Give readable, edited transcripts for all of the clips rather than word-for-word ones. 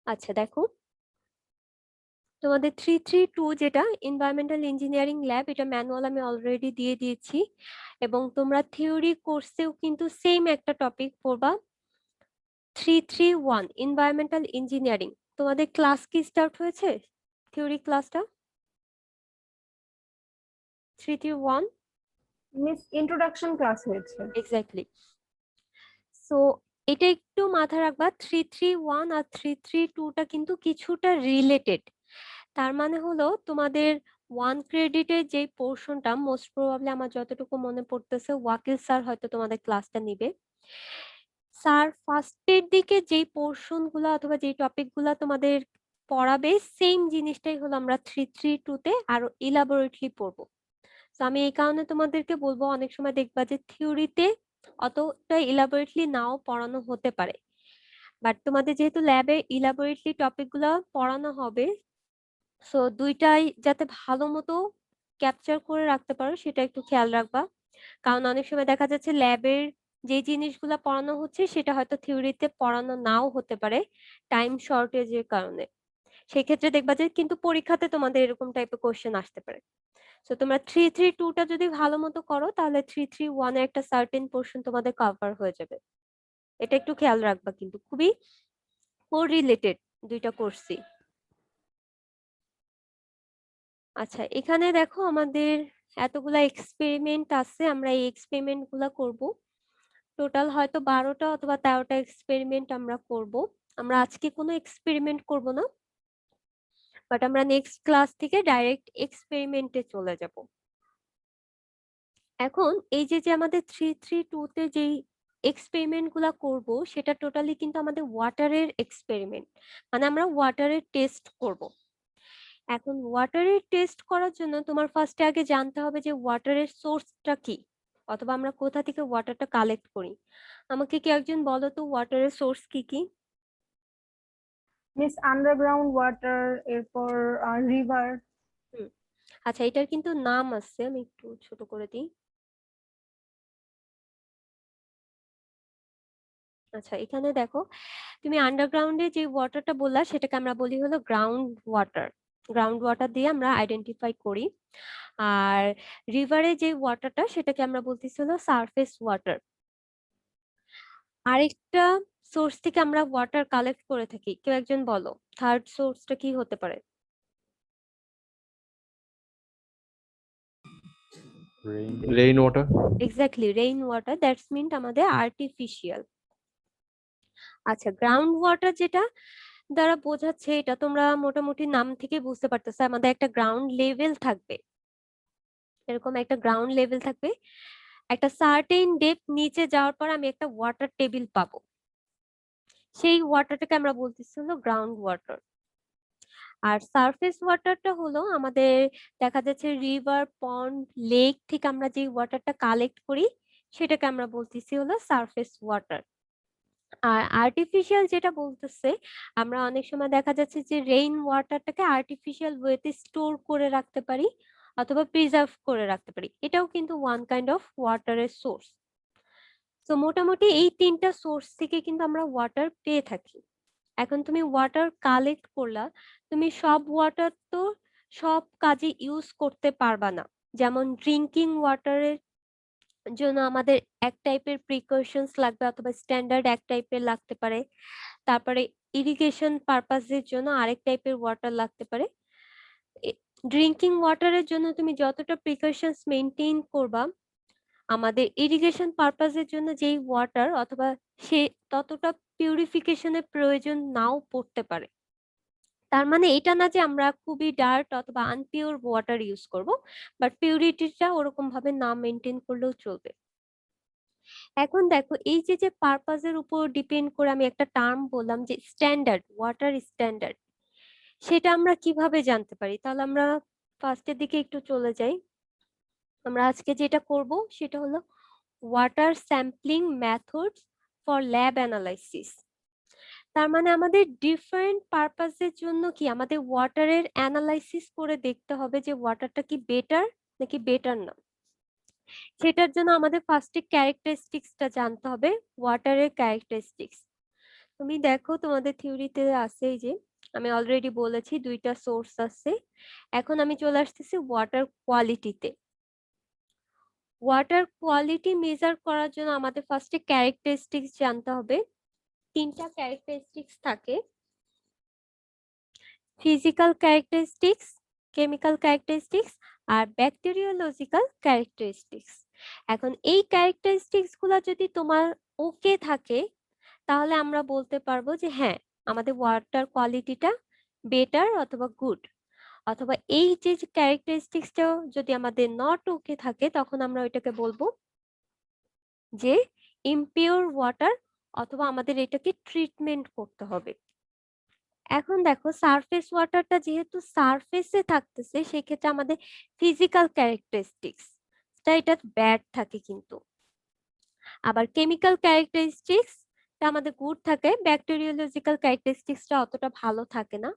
আচ্ছা দেখো, তোমাদের 332 যেটা এনভায়রনমেন্টাল ইঞ্জিনিয়ারিং ল্যাব, এটা ম্যানুয়াল আমি অলরেডি দিয়ে দিয়েছি। এবং তোমরা থিওরি কোর্সেও কিন্তু সেম একটা টপিক পড়বা, 331 এনভায়রনমেন্টাল ইঞ্জিনিয়ারিং। তোমাদের ক্লাস কি স্টার্ট হয়েছে? থিওরি ক্লাসটা 331 মিস ইন্ট্রোডাকশন ক্লাস হয়েছে। এক্স্যাক্টলি। সো এটা একটু মাথায় রাখবা, 331 আর 332টা কিন্তু কিছুটা রিলেটেড। তার মানে হলো তোমাদের 1 ক্রেডিটের যে পোর্শনটা, মোস্ট প্রবাবলি আমার যতটুকু মনে পড়তেছে ওয়াকিল স্যার হয়তো তোমাদের ক্লাসটা নিবে। স্যার ফার্স্টের দিকে যেই পোর্শন গুলা অথবা যেই টপিক গুলা তোমাদের পড়াবে, সেম জিনিসটাই হলো আমরা 332-তে আরো ইলাবোরেটলি পড়বো। তো আমি এই কারণে তোমাদেরকে বলবো, অনেক সময় দেখবা যে থিওরিতে অতটা ইলাবোরেটলি নাও পড়ানো হতে পারে, বাট তোমাদের যেহেতু ল্যাবে ইলাবোরেটলি টপিক গুলা পড়ানো হবে, সো দুইটাই যাতে ভালো মতো ক্যাপচার করে রাখতে পারো সেটা একটু খেয়াল রাখবা। কারণ অনেক সময় দেখা যাচ্ছে ল্যাবের যে জিনিসগুলো পড়ানো হচ্ছে সেটা হয়তো থিওরিতে পড়ানো নাও হতে পারে, টাইম শর্টেজের কারণে। সেক্ষেত্রে দেখবা যে কিন্তু পরীক্ষাতে তোমাদের এরকম টাইপের কোশ্চেন আসতে পারে। তো তোমরা 332টা যদি ভালো মতো করো, তাহলে 331 এর একটা সার্টেন পোর্শন তোমাদের কভার হয়ে যাবে। এটা একটু খেয়াল রাখবা, কিন্তু খুবই কোরিলেটেড দুইটা কোর্সই। আচ্ছা, এখানে দেখো আমাদের এতগুলা এক্সপেরিমেন্ট আছে, আমরা এই এক্সপেরিমেন্ট গুলা করব। টোটাল হয়তো 12টা অথবা 13টা এক্সপেরিমেন্ট আমরা করব। আমরা আজকে কোনো এক্সপেরিমেন্ট করব না, বাট আমরা নেক্সট ক্লাস থেকে ডাইরেক্ট এক্সপেরিমেন্টে চলে যাব। এখন এই যে যে আমাদের 332-তে যেই এক্সপেরিমেন্ট গুলা করব, সেটা টোটালি কিন্তু আমাদের ওয়াটারের এক্সপেরিমেন্ট, মানে আমরা ওয়াটারের টেস্ট করব। এখন ওয়াটারের টেস্ট করার জন্য তোমার ফার্স্টে আগে জানতে হবে যে ওয়াটারের সোর্সটা কি, অথবা আমরা কোথা থেকে ওয়াটারটা কালেক্ট করি। আমাকে কি একজন বলো তো ওয়াটারের সোর্স কি কি? মিস আন্ডারগ্রাউন্ড ওয়াটার, এরপর রিভার। হুম, আচ্ছা, এটার কিন্তু নাম আছে, আমি একটু ছোট করে দিই। আচ্ছা, এখানে দেখো, তুমি আন্ডারগ্রাউন্ডে যে ওয়াটারটা বললা সেটাকে আমরা বলি হলো গ্রাউন্ড ওয়াটার। গ্রাউন্ড ওয়াটার দিয়ে আমরা আইডেন্টিফাই করি। আর রিভারে যে ওয়াটারটা সেটাকে আমরা বলতেছি হলো সারফেস ওয়াটার। আরেকটা সোর্স থেকে আমরা ওয়াটার কালেক্ট করে থাকি, কেউ একজন বলো থার্ড সোর্সটা কি হতে পারে? Rain water. Exactly, rain water, that's mean আমাদের আর্টিফিশিয়াল। আচ্ছা, গ্রাউন্ড ওয়াটার যেটা দ্বারা বোঝাচ্ছে, এটা তোমরা মোটামুটি নাম থেকে বুঝতে পারতেছো, আমাদের একটা গ্রাউন্ড লেভেল থাকবে। এরকম একটা গ্রাউন্ড লেভেল থাকবে, একটা সার্টেন ডেপথ নিচে যাওয়ার পর আমি একটা ওয়াটার টেবিল পাবো, সেই ওয়াটারটাকে আমরা বলতেছি হলো গ্রাউন্ড ওয়াটার। আর সারফেস ওয়াটারটা হলো আমাদের দেখা যাচ্ছে রিভার, পন্ড, লেক থেকে আমরা যে ওয়াটারটা কালেক্ট করি সেটাকে আমরা বলতেছি হলো সারফেস ওয়াটার। আর আর্টিফিশিয়াল যেটা বলতেছে, আমরা অনেক সময় দেখা যাচ্ছে যে রেইন ওয়াটারটাকে আর্টিফিশিয়াল ওয়েতে স্টোর করে রাখতে পারি অথবা প্রিজার্ভ করে রাখতে পারি, এটাও কিন্তু ওয়ান কাইন্ড অফ ওয়াটারের সোর্স। তো মোটামুটি এই তিনটা সোর্স থেকে কিন্তু আমরা ওয়াটার পেয়ে থাকি। এখন তুমি ওয়াটার কালেক্ট করলা, তুমি সব ওয়াটার তো সব কাজে ইউজ করতে পারবা না। যেমন ড্রিঙ্কিং ওয়াটারের জন্য আমাদের এক টাইপের প্রিকশনস লাগবে অথবা স্ট্যান্ডার্ড এক টাইপের লাগতে পারে। তারপরে ইরিগেশন পারপাসের জন্য আরেক টাইপের ওয়াটার লাগতে পারে। ড্রিঙ্কিং ওয়াটারের জন্য তুমি যতটা প্রিকশনস মেনটেন করবা, আমাদের ইরিগেশন পারপাসের জন্য যেই ওয়াটার অথবা সে ততটা পিউরিফিকেশনের প্রয়োজন নাও পড়তে পারে। তার মানে এটা না যে আমরা খুবই ডার্ট অথবা আনপিওর ওয়াটার ইউজ করব, বাট পিউরিটিটা ওরকম ভাবে না মেনটেন করলেও চলবে। এখন দেখো, এই যে যে পারপাসের উপর ডিপেন্ড করে আমি একটা টার্ম বললাম যে স্ট্যান্ডার্ড, ওয়াটার স্ট্যান্ডার্ড, সেটা আমরা কিভাবে জানতে পারি? তাহলে আমরা ফার্স্টের দিকে একটু চলে যাই। আমরা আজকে যেটা করব সেটা হলো water sampling methods for lab analysis. তার মানে আমাদের ডিফারেন্ট পারপাসের জন্য কি আমাদের ওয়াটারের অ্যানালাইসিস করে দেখতে হবে যে ওয়াটারটা কি বেটার নাকি বেটার না। সেটার জন্য আমাদের ফার্স্টে ক্যারেক্টারিস্টিক্সটা জানতে হবে, ওয়াটারের ক্যারেক্টারিস্টিক্স। তুমি দেখো তোমাদের থিওরিতে আছে এই যে আমি অলরেডি বলেছি দুইটা সোর্স আছে। এখন আমি চলে আসতেছি ওয়াটার কোয়ালিটিতে। ওয়াটার কোয়ালিটি মেজার করার জন্য আমাদের ফার্স্টে ক্যারেক্টারিস্টিক্স জানতে হবে। তিনটা ক্যারেক্টারিস্টিক্স থাকে, ফিজিক্যাল ক্যারেক্টারিস্টিক্স, কেমিক্যাল ক্যারেক্টারিস্টিক্স আর ব্যাকটেরিওলজিক্যাল ক্যারেক্টারিস্টিক্স। এখন এই ক্যারেক্টারিস্টিক্স গুলা যদি তোমার ওকে থাকে তাহলে আমরা বলতে পারবো যে হ্যাঁ আমাদের ওয়াটার কোয়ালিটিটা বেটার অথবা গুড। অথবা এই যে ক্যারেক্টারিস্টিক্সটা যদি আমাদের নট ওকে থাকে তখন আমরা ওইটাকে বলবো যে ইমপিওর ওয়াটার, অথবা আমাদের এটাকে ট্রিটমেন্ট করতে হবে। এখন দেখো সারফেস ওয়াটারটা যেহেতু সারফেসে থাকতেছে সেক্ষেত্রে আমাদের ফিজিক্যাল ক্যারেক্টারিস্টিক্স এটা ব্যাড থাকে, কিন্তু আবার কেমিক্যাল ক্যারেক্টারিস্টিক্স আমাদের গুড থাকে, ব্যাকটেরিওলজিক্যাল ক্যারেক্টারিস্টিক্সটা অতটা ভালো থাকে না।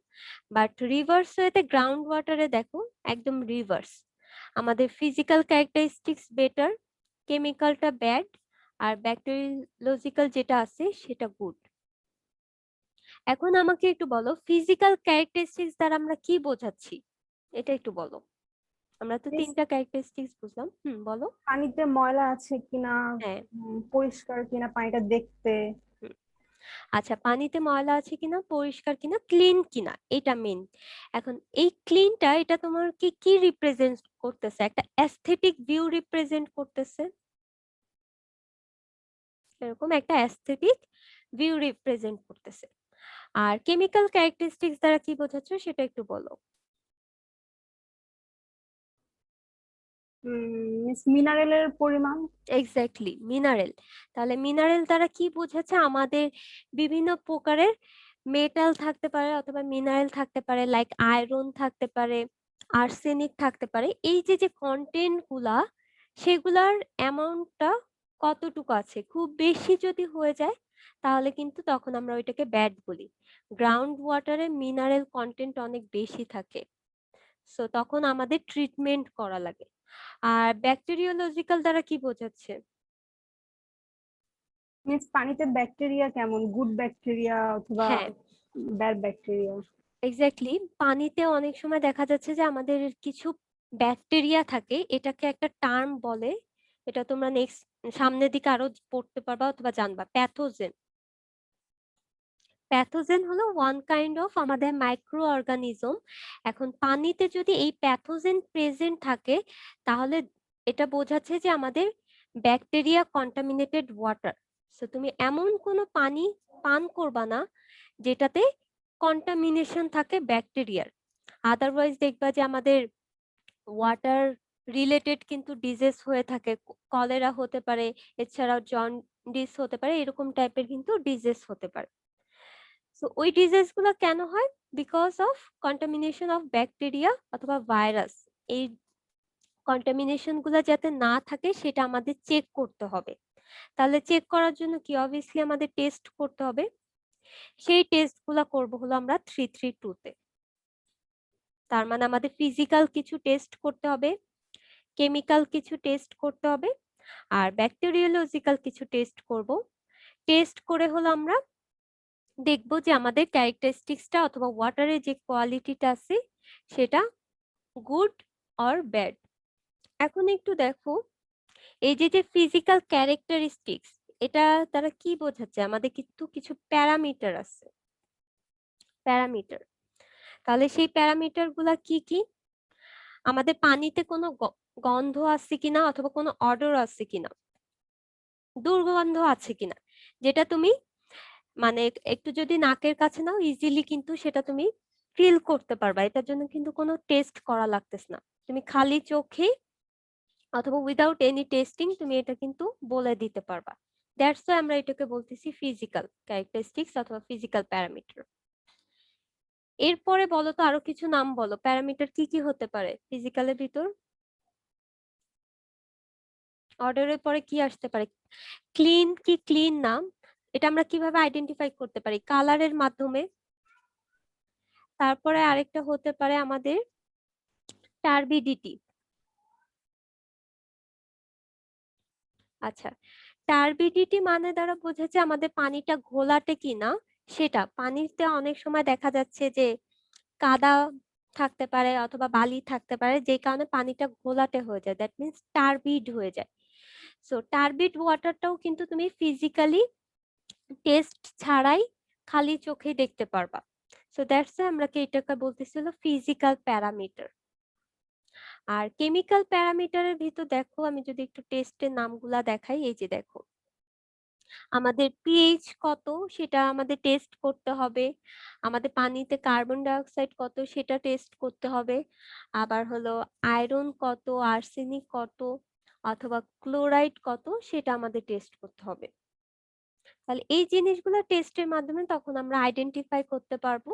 বাট রিভার্স ওয়েতে গ্রাউন্ড ওয়াটারে দেখো একদম রিভার্স, আমাদের ফিজিক্যাল ক্যারেক্টারিস্টিক্স বেটার, কেমিক্যালটা ব্যাড, আর ব্যাকটেরিওলজিক্যাল যেটা আছে সেটা গুড। এখন আমাকে একটু বলো ফিজিক্যাল ক্যারেক্টারিস্টিক্স দ্বারা আমরা কি বোঝাচ্ছি, এটা একটু বলো। আমরা তো Yes, তিনটা ক্যারেক্টারিস্টিক্স বুঝলাম, বলো। পানিতে ময়লা আছে কিনা, হ্যাঁ। পরিষ্কার কিনা পানিটা দেখতে। হুম, আচ্ছা পানিতে ময়লা আছে কিনা, পরিষ্কার কিনা, ক্লিন কিনা, এটা মেন। এখন এই ক্লিনটা এটা তোমার কি কি রিপ্রেজেন্ট করতেছে, একটা অ্যাস্থেটিক ভিউ রিপ্রেজেন্ট করতেছে, এরকম একটা অ্যাস্থেটিক ভিউ রিপ্রেজেন্ট করতেছে। আর কেমিক্যাল ক্যারেক্টারিস্টিক্স দ্বারা কি বোঝাচ্ছ সেটা একটু বলো। মিনারেলের পরিমাণ। Exactly, mineral. তাহলে মিনারেল দ্বারা কি বোঝাচ্ছে, আমাদের বিভিন্ন প্রকারের মেটাল থাকতে পারে অথবা মিনারেল থাকতে পারে, লাইক আয়রন থাকতে পারে, আর্সেনিক থাকতে পারে। এই যে যে কন্টেন্ট গুলা সেগুলার অ্যামাউন্টটা কতটুকু আছে, খুব বেশি যদি হয়ে যায় তাহলে কিন্তু তখন আমরা ওইটাকে ব্যাড বলি। গ্রাউন্ড ওয়াটারে মিনারেল কন্টেন্ট অনেক বেশি থাকে, সো তখন আমাদের ট্রিটমেন্ট করা লাগে। আর ব্যাকটেরিওলজিক্যাল দ্বারা কি বোঝাচ্ছে? মিন্স পানিতে ব্যাকটেরিয়া কেমন, গুড ব্যাকটেরিয়া অথবা হ্যাঁ, ব্যাড ব্যাকটেরিয়া। এক্স্যাক্টলি। পানিতে অনেক সময় দেখা যাচ্ছে যে আমাদের কিছু ব্যাকটেরিয়া থাকে, এটাকে একটা টার্ম বলে, এটা তোমরা নেক্সট সামনের দিকে আরো পড়তে পারবা অথবা জানবা, প্যাথোজেন। প্যাথোজেন হলো ওয়ান কাইন্ড অফ আমাদের মাইক্রো অর্গানিজম। এখন পানিতে যদি এই প্যাথোজেন প্রেজেন্ট থাকে তাহলে এটা বোঝাচ্ছে যে আমাদের ব্যাকটেরিয়া কন্টামিনেটেড ওয়াটার। সো তুমি এমন কোনো পানি পান করবা না যেটাতে কন্টামিনেশন থাকে ব্যাকটেরিয়ার। আদারওয়াইজ দেখবা যে আমাদের ওয়াটার রিলেটেড কিন্তু ডিজিজ হয়ে থাকে, কলেরা হতে পারে, এছাড়াও জন্ডিস হতে পারে, এরকম টাইপের কিন্তু ডিজিজ হতে পারে। সো ওই ডিজিজ গুলো কেন হয়? Because of contamination of bacteria অথবা ভাইরাস। এই কন্টামিনেশন গুলো যাতে না থাকে সেটা আমাদের চেক করতে হবে। তাহলে চেক করার জন্য কি অবভিয়াসলি আমাদের টেস্ট করতে হবে। সেই টেস্ট গুলা করবো হলো আমরা 332 তে। তার মানে আমাদের ফিজিক্যাল কিছু টেস্ট করতে হবে, কেমিক্যাল কিছু টেস্ট করতে হবে, আর ব্যাকটেরিওলজিক্যাল কিছু টেস্ট করব। টেস্ট করে হলো আমরা দেখবো যে আমাদের ক্যারেক্টারিস্টিক্সটা অথবা ওয়াটারের যে কোয়ালিটিটা আছে সেটা গুড অর ব্যাড। এখন একটু দেখো এই যে যে ফিজিক্যাল ক্যারেক্টারিস্টিক্স, এটা তারা কি বোঝাচ্ছে, আমাদের কিন্তু কিছু প্যারামিটার আছে, প্যারামিটার। তাহলে সেই প্যারামিটার গুলা কি কি? আমাদের পানিতে কোনো গন্ধ আছে কিনা অথবা কোনো অডর আছে কিনা, দুর্গন্ধ আছে কিনা, যেটা তুমি মানে একটু যদি নাকের কাছে নাও ইজিলি কিন্তু সেটা তুমি ফিল করতে পারবা। এটার জন্য কিন্তু কোনো টেস্ট করা লাগতেছে না, তুমি খালি চোখে অথবা উইদাউট এনি টেস্টিং তুমি এটা কিন্তু বলে দিতে পারবা। দ্যাটস ওয়াই আমরা এটাকে বলতেছি ফিজিক্যাল ক্যারেক্টারিস্টিক্স অথবা ফিজিক্যাল প্যারামিটার। এরপরে বলো তো আরো কিছু নাম বলো, প্যারামিটার কি কি হতে পারে ফিজিক্যালের ভিতর? অর্ডারের পরে কি আসতে পারে? ক্লিন কি ক্লিন নাম, এটা আমরা কিভাবে আইডেন্টিফাই করতে পারি? কালারের মাধ্যমে। তারপরে আরেকটা হতে পারে আমাদের টার্বিডিটি। আচ্ছা, টার্বিডিটি মানে দ্বারা বোঝাচ্ছে আমাদের পানিটা ঘোলাটে কিনা, সেটা পানিতে অনেক সময় দেখা যাচ্ছে যে কাদা থাকতে পারে অথবা বালি থাকতে পারে, যে কারণে পানিটা ঘোলাটে হয়ে যায়, দ্যাট মিনস টার্বিড হয়ে যায়। সো টার্বিড ওয়াটারটাও কিন্তু তুমি ফিজিক্যালি টেস্ট ছাড়াই খালি চোখে দেখতে পারবা। সো দ্যাটস আমরা কি এটাকে বলতেছিল ফিজিক্যাল প্যারামিটার। আর কেমিক্যাল প্যারামিটারের ভিতর দেখো, আমি যদি একটু টেস্টের নামগুলা দেখাই, এই যে দেখো আমাদের পিএইচ কত সেটা আমাদের টেস্ট করতে হবে, আমাদের পানিতে কার্বন ডাই অক্সাইড কত সেটা টেস্ট করতে হবে, আবার হলো আয়রন কত, আর্সেনিক কত অথবা ক্লোরাইড কত সেটা আমাদের টেস্ট করতে হবে। তাহলে এই জিনিসগুলো টেস্টের মাধ্যমে তখন আমরা আইডেন্টিফাই করতে পারবো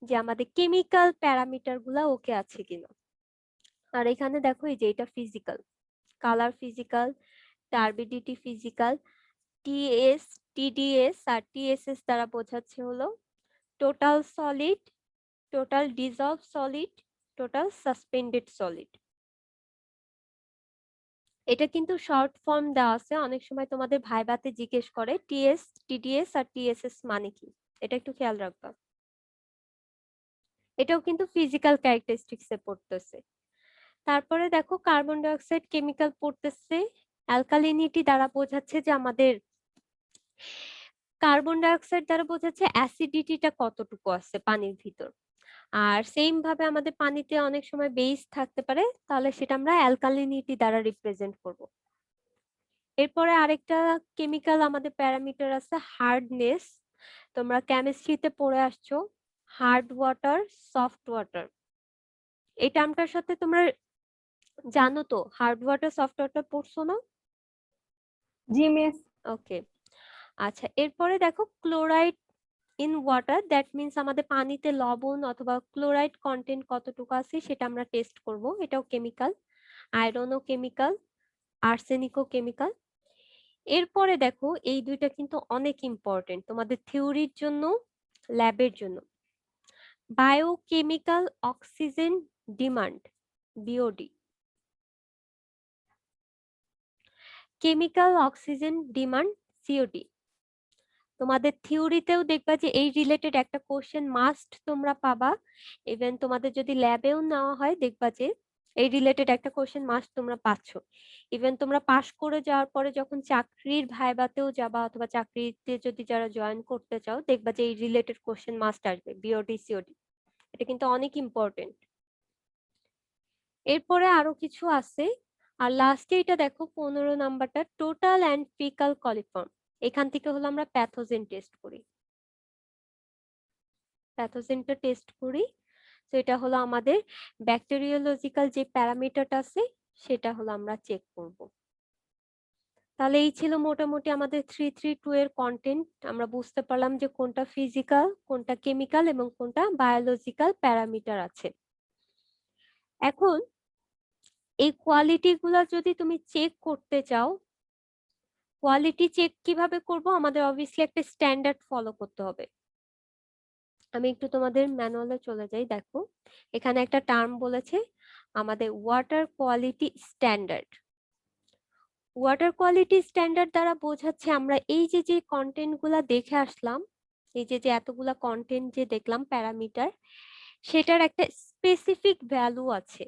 যে আমাদের কেমিক্যাল প্যারামিটার গুলা ওকে আছে কিনা। আর এখানে দেখো এই যে এটা physical, colour physical, turbidity physical, TS, TDS আর টিএসএস দ্বারা বোঝাচ্ছে হলো total solid, total dissolve solid, total suspended solid. এটা কিন্তু শর্ট ফর্ম দেওয়া আছে, অনেক সময় তোমাদের ভাইভাতে জিজ্ঞেস করে টিএস, টিডিএস আর টিএসএস মানে কি, এটা একটু খেয়াল রাখবা। এটাও কিন্তু ফিজিক্যাল ক্যারেক্টারিস্টিক্স এ পড়তেছে। তারপরে দেখো কার্বন ডাই অক্সাইড কেমিক্যাল পড়তেছে, অ্যালকালিনিটি দ্বারা বোঝাচ্ছে যে আমাদের কার্বন ডাই অক্সাইড দ্বারা বোঝাচ্ছে অ্যাসিডিটিটা কতটুকু আছে পানির ভিতর। আর সেম ভাবে আমাদের পানিতে অনেক সময় বেস থাকতে পারে, তাহলে সেটা আমরা অ্যালকালিনিটি দ্বারা রিপ্রেজেন্ট করব। এরপরে আরেকটা কেমিক্যাল আমাদের প্যারামিটার আছে হার্ডনেস, তোমরা কেমিস্ট্রিতে পড়ে আসছো হার্ড ওয়াটার, সফট ওয়াটার। এই টার্মটার সাথে তোমরা জানো তো হার্ড ওয়াটার সফট ওয়াটার পড়ছো না? জি মিস। ওকে, আচ্ছা এরপরে দেখো chloride in water, that means আমাদের পানিতে লবণ অথবা ক্লোরাইড কন্টেন্ট কতটুকু আছে সেটা আমরা টেস্ট করব, এটাও কেমিক্যাল। আয়রনও কেমিক্যাল, আর্সেনিকও কেমিক্যাল। এরপরে দেখো এই দুইটা কিন্তু অনেক ইম্পর্টেন্ট তোমাদের থিওরির জন্য, ল্যাবের জন্য। Biochemical oxygen demand, BOD, chemical oxygen demand, COD. তোমাদের থিওরিতেও দেখবা যে এই রিলেটেড একটা কোশ্চেন মাস্ট তোমরা পাবা। ইভেন তোমাদের যদি ল্যাবেও নেওয়া হয় দেখবা যে এই রিলেটেড একটা কোশ্চেন মাস্ট তোমরা পাচ্ছ। ইভেন তোমরা পাশ করে যাওয়ার পরে যখন চাকরির ভাইবাতেও যাবা অথবা চাকরিতে যদি যারা জয়েন করতে চাও দেখবা যে এই রিলেটেড কোশ্চেন মাস্ট আসবে, বিওডি সিওডি। এটা কিন্তু অনেক ইম্পর্টেন্ট। এরপরে আরো কিছু আছে। আর লাস্টে এটা দেখো 15 নাম্বারটা টোটাল অ্যান্ড ফিকাল কলিফর্ম। এখান থেকে হলো আমরা প্যাথোজেন টেস্ট করি, প্যাথোজেনটা টেস্ট করি। তো এটা হলো আমাদের ব্যাকটেরিওলজিক্যাল যে প্যারামিটারটা আছে সেটা হলো আমরা চেক করব। তাহলে এই ছিল মোটামুটি আমাদের 332 এর কন্টেন্ট। আমরা বুঝতে পারলাম যে কোনটা ফিজিক্যাল, কোনটা কেমিক্যাল এবং কোনটা বায়োলজিক্যাল প্যারামিটার আছে। এখন এই কোয়ালিটি গুলা যদি তুমি চেক করতে চাও, কোয়ালিটি চেক কিভাবে করব? আমাদের অবভিয়াসলি একটা স্ট্যান্ডার্ড ফলো করতে হবে। আমি একটু তোমাদের ম্যানুয়ালে চলে যাই, দেখো এখানে একটা টার্ম বলেছে আমাদের water quality standard. Water quality standard দ্বারা বোঝাচ্ছে আমরা এই যে যে কন্টেন্ট গুলা দেখে আসলাম, এই যে যে এতগুলা কন্টেন্ট যে দেখলাম প্যারামিটার, সেটার একটা স্পেসিফিক ভ্যালু আছে।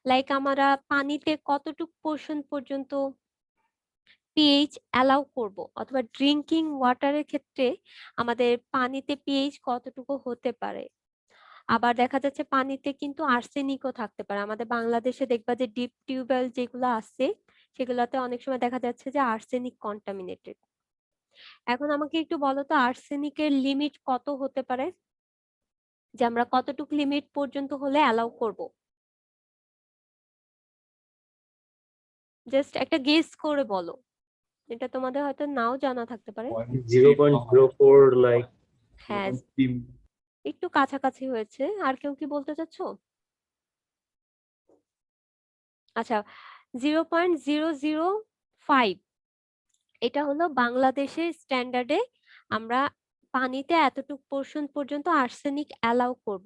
লাইক আমরা পানিতে কতটুকু পোর্শন পর্যন্ত পিএইচ অ্যালাউ করব, অথবা ড্রিঙ্কিং ওয়াটারের ক্ষেত্রে আমাদের পানিতে পিএইচ কতটুকু হতে পারে। আবার দেখা যাচ্ছে পানিতে কিন্তু আর্সেনিকও থাকতে পারে। আমাদের বাংলাদেশে দেখবা যে ডিপ টিউবওয়েল যেগুলো আছে সেগুলোতে অনেক সময় দেখা যাচ্ছে যে আর্সেনিক কন্টামিনেটেড। এখন আমাকে একটু বলো তো আর্সেনিকের লিমিট কত হতে পারে, যে আমরা কতটুকু লিমিট পর্যন্ত হলে অ্যালাউ করব? জাস্ট একটা গেস করে বলো, এটা তোমাদের হয়তো নাও জানা থাকতে পারে। 0.04 like হ্যাঁ, একটু কাছাকাছি হয়েছে। আর কেউ কি বলতে চাচ্ছো? আচ্ছা, 0.005, এটা হলো বাংলাদেশের স্ট্যান্ডার্ডে আমরা পানিতে এতটুকু পোর্শন পর্যন্ত আর্সেনিক অ্যালাউ করব।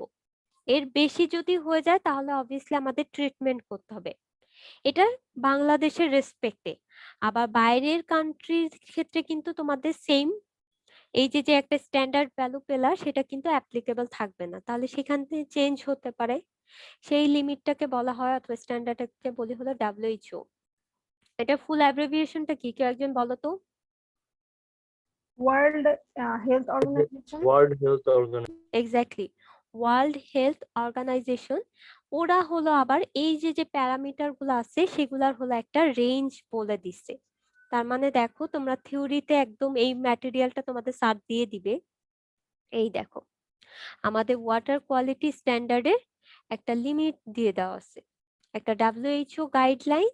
এর বেশি যদি হয়ে যায় তাহলে অবভিয়াসলি আমাদের ট্রিটমেন্ট করতে হবে। এটা বাংলাদেশের রেসপেক্টে। আবার বাইরের কান্ট্রির ক্ষেত্রে কিন্তু তোমাদের সেম এই যে যে একটা স্ট্যান্ডার্ড ভ্যালু পেলা সেটা কিন্তু অ্যাপ্লিকেবল থাকবে না, তাহলে সেখান থেকে চেঞ্জ হতে পারে। সেই লিমিটটাকে বলা হয় অথবা স্ট্যান্ডার্ডটাকে বলি হলো WHO। এটা ফুল অ্যাব্রিভিয়েশনটা কি, কেউ একজন বলো তো? World Health Organization. World Health Organization. Exactly, World Health Organization. ওরা হলো আবার এই যে যে প্যারামিটার গুলো আছে সেগুলার হলো একটা রেঞ্জ বলে দিচ্ছে। তার মানে দেখো তোমরা থিওরিতে একদম এই ম্যাটেরিয়ালটা তোমাদের স্যার দিয়ে দিবে। এই দেখো আমাদের ওয়াটার কোয়ালিটি স্ট্যান্ডার্ডের একটা লিমিট দিয়ে দেওয়া আছে, একটা WHO গাইডলাইন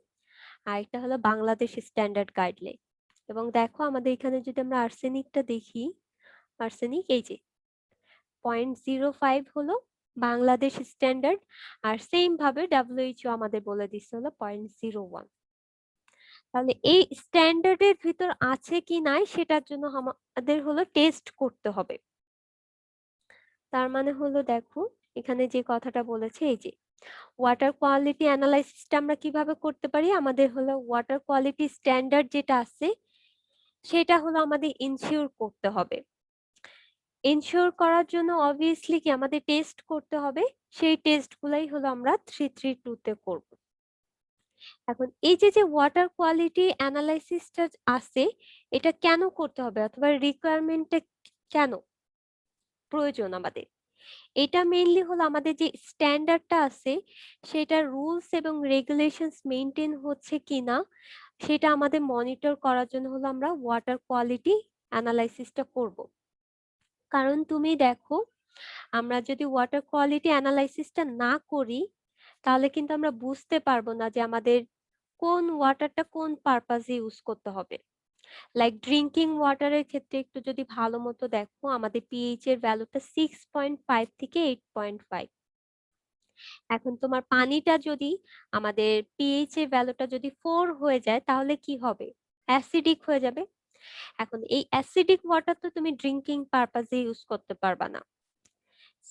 আর একটা হলো বাংলাদেশ স্ট্যান্ডার্ড গাইডলাইন। এবং দেখো আমাদের এখানে যদি আমরা আর্সেনিকটা দেখি, আর্সেনিক এই যে 0.05 হলো বাংলাদেশ স্ট্যান্ডার্ড, আর সেম ভাবে WHO আমাদের বলে দিচ্ছে হলো 0.01। তাহলে এই স্ট্যান্ডার্ডের ভিতর আছে কি নাই সেটার জন্য আমাদের হলো টেস্ট করতে হবে। তার মানে হলো দেখো এখানে যে কথাটা বলেছে এই যে ওয়াটার কোয়ালিটি অ্যানালাইসিসটা আমরা কিভাবে করতে পারি, আমাদের হলো ওয়াটার কোয়ালিটি স্ট্যান্ডার্ড যেটা আছে সেটা হলো আমাদের ইনশিওর করতে হবে। ইনশিওর করার জন্য অবভিয়াসলি কি আমাদের টেস্ট করতে হবে, সেই টেস্ট গুলাই হলো আমরা 332 তে করব। এখন এই যে যে ওয়াটার কোয়ালিটি অ্যানালাইসিসটা আছে এটা কেন করতে হবে অথবা রিকোয়ারমেন্টটা কেন প্রয়োজন আমাদের, এটা মেইনলি হলো আমাদের যে স্ট্যান্ডার্ডটা আছে সেটা রুলস এবং রেগুলেশনস মেইনটেইন হচ্ছে কিনা সেটা আমাদের মনিটর করার জন্য হলো আমরা ওয়াটার কোয়ালিটি অ্যানালাইসিসটা করব। কারণ তুমি দেখো আমরা যদি ওয়াটার কোয়ালিটি অ্যানালাইসিসটা না করি তাহলে কিন্তু আমরা বুঝতে পারবো না যে আমাদের কোন ওয়াটারটা কোন পারপাজে ইউজ করতে হবে। লাইক ড্রিঙ্কিং ওয়াটারের ক্ষেত্রে একটু যদি ভালো মতো দেখো আমাদের পিএইচ এর ভ্যালুটা 6.5 থেকে 8.5। এখন তোমার পানিটা যদি আমাদের পিএইচ এর ভ্যালুটা যদি 4 হয়ে যায় তাহলে কি হবে, অ্যাসিডিক হয়ে যাবে। এখন এই অ্যাসিডিক ওয়াটার তো তুমি ড্রিঙ্কিং পারপাজে ইউজ করতে পারবা না।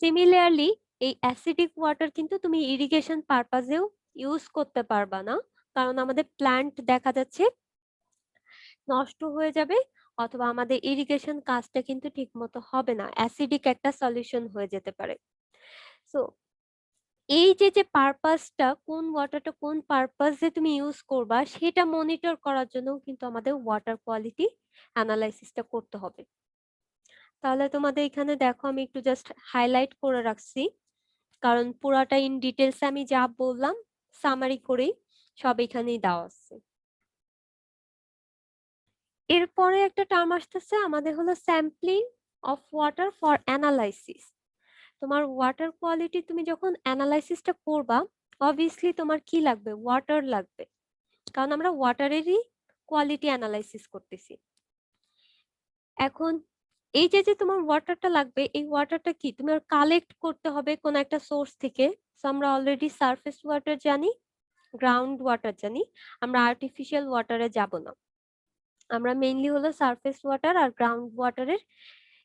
সিমিলারলি এই অ্যাসিডিক ওয়াটার কিন্তু তুমি ইরিগেশন পারপাজেও ইউজ করতে পারবা না, কারণ আমাদের প্ল্যান্ট দেখা যাচ্ছে নষ্ট হয়ে যাবে অথবা আমাদের ইরিগেশন কাজটা কিন্তু ঠিক মতো হবে না, অ্যাসিডিক একটা সলিউশন হয়ে যেতে পারে। সো এই যে যে পারপাসটা কোন ওয়াটারটা কোন পারপাসে তুমি ইউজ করবা সেটা মনিটর করার জন্য কিন্তু আমাদের ওয়াটার কোয়ালিটি অ্যানালাইসিসটা করতে হবে। তাহলে তোমাদের এখানে দেখো আমি একটু জাস্ট হাইলাইট করে রাখছি, কারণ পুরাটা ইন ডিটেলস আমি যা বললাম সামারি করেই সব এখানেই দেওয়া আছে। এরপরে একটা টার্ম আসতেছে আমাদের হলো sampling of water for analysis. তোমার ওয়াটার কোয়ালিটি তুমি যখন অ্যানালাইসিসটা করবা অবভিয়াসলি তোমার কি লাগবে, ওয়াটার লাগবে, কারণ আমরা ওয়াটারেরই কোয়ালিটি অ্যানালাইসিস করতেছি। এখন এই যে যে তোমার ওয়াটারটা লাগবে এই ওয়াটারটা কি তোমার কালেক্ট করতে হবে কোন একটা সোর্স থেকে। So, আমরা অলরেডি সারফেস ওয়াটার জানি, গ্রাউন্ড ওয়াটার জানি, আমরা আর্টিফিশিয়াল ওয়াটারে যাব না, আমরা মেইনলি হলো সারফেস ওয়াটার আর গ্রাউন্ড ওয়াটারের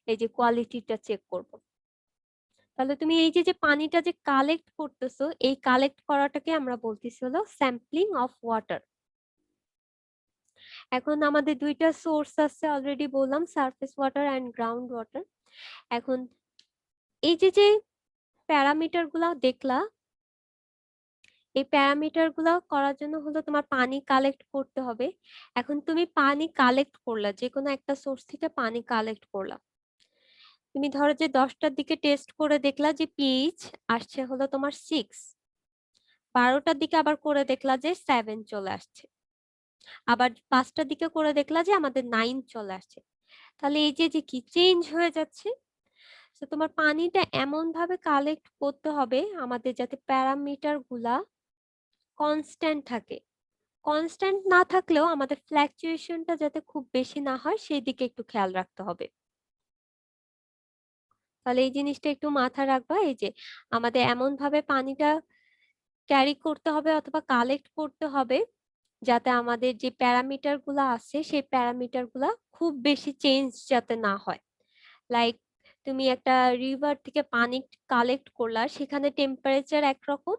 এই যে কোয়ালিটিটা চেক করব। তাহলে তুমি এই যে যে পানিটা যে কালেক্ট করতেছো এই কালেক্ট করাটাকে আমরা বলতেছি হলো স্যাম্পলিং অফ ওয়াটার। এখন আমাদের দুইটা সোর্স আছে অলরেডি বললাম, surface water and ground water. এখন এই যে যে প্যারামিটার গুলা দেখলা এই প্যারামিটার গুলা করার জন্য হলো তোমার পানি কালেক্ট করতে হবে। এখন তুমি পানি কালেক্ট করলা, যে কোনো একটা সোর্স থেকে পানি কালেক্ট করলা, তুমি ধরো যে 10টার দিকে টেস্ট করে দেখলা যে পিএইচ আসছে হলো তোমার 6, 12টার দিকে আবার করে দেখলা যে 7 চলে আসছে, আবার 5টার দিকে করে দেখলা যে আমাদের 9 চলে আসছে। তাহলে এই যে যে কি চেঞ্জ হয়ে যাচ্ছে। তো তোমার পানিটা এমন ভাবে কালেক্ট করতে হবে আমাদের যাতে প্যারামিটার গুলা কনস্ট্যান্ট থাকে, কনস্ট্যান্ট না থাকলেও আমাদের ফ্ল্যাকচুয়েশনটা যাতে খুব বেশি না হয় সেই দিকে একটু খেয়াল রাখতে হবে। তাহলে এই জিনিসটা একটু মাথায় রাখবা, এই যে আমাদের এমন ভাবে পানিটা ক্যারি করতে হবে অথবা কালেক্ট করতে হবে যাতে আমাদের যে প্যারামিটার গুলা আছে সেই প্যারামিটার গুলা খুব বেশি চেঞ্জ যাতে না হয়। লাইক তুমি একটা রিভার থেকে পানি কালেক্ট করলা, সেখানে টেম্পারেচার একরকম,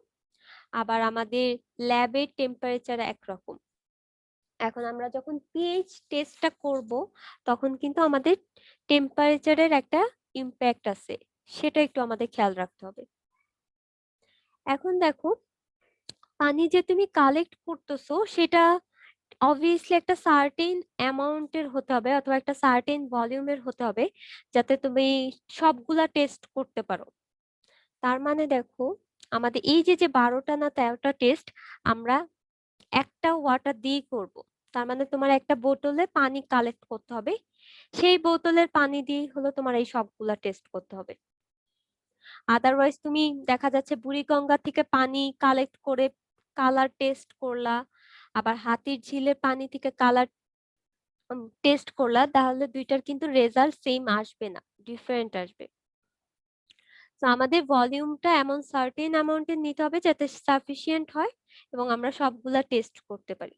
আবার আমাদের ল্যাবের টেম্পারেচার একরকম। এখন আমরা যখন পিএইচ টেস্টটা করব তখন কিন্তু আমাদের টেম্পারেচারের একটা ইম্প্যাক্ট আছে, সেটা একটু আমাদের খেয়াল রাখতে হবে। এখন দেখো, পানি যে তুমি কালেক্ট করতেছো সেটা অবভিয়াসলি একটা সার্টেন অ্যামাউন্টের হতে হবে অথবা একটা সার্টেন ভলিউমের হতে হবে, যাতে তুমি সবগুলা টেস্ট করতে পারো। তার মানে দেখো, আমাদের এই যে যে 12টা না 13টা টেস্ট আমরা একটা ওয়াটার দিয়ে করব। তার মানে তোমার একটা বোতলে পানি কালেক্ট করতে হবে, সেই বোতলের পানি দিয়ে হলো তোমার এই সবগুলা টেস্ট করতে হবে। আদারওয়াইজ তুমি দেখা যাচ্ছে বুড়িগঙ্গা থেকে পানি কালেক্ট করে কালার টেস্ট করলা, আবার হাতির ঝিলের পানি থেকে কালার টেস্ট করলা, তাহলে দুইটার কিন্তু রেজাল্ট সেম আসবে না, ডিফারেন্ট আসবে। তো আমাদের ভলিউমটা এমন সার্টেন অ্যামাউন্টের নিতে হবে যাতে সাফিসিয়েন্ট হয় এবং আমরা সবগুলা টেস্ট করতে পারি।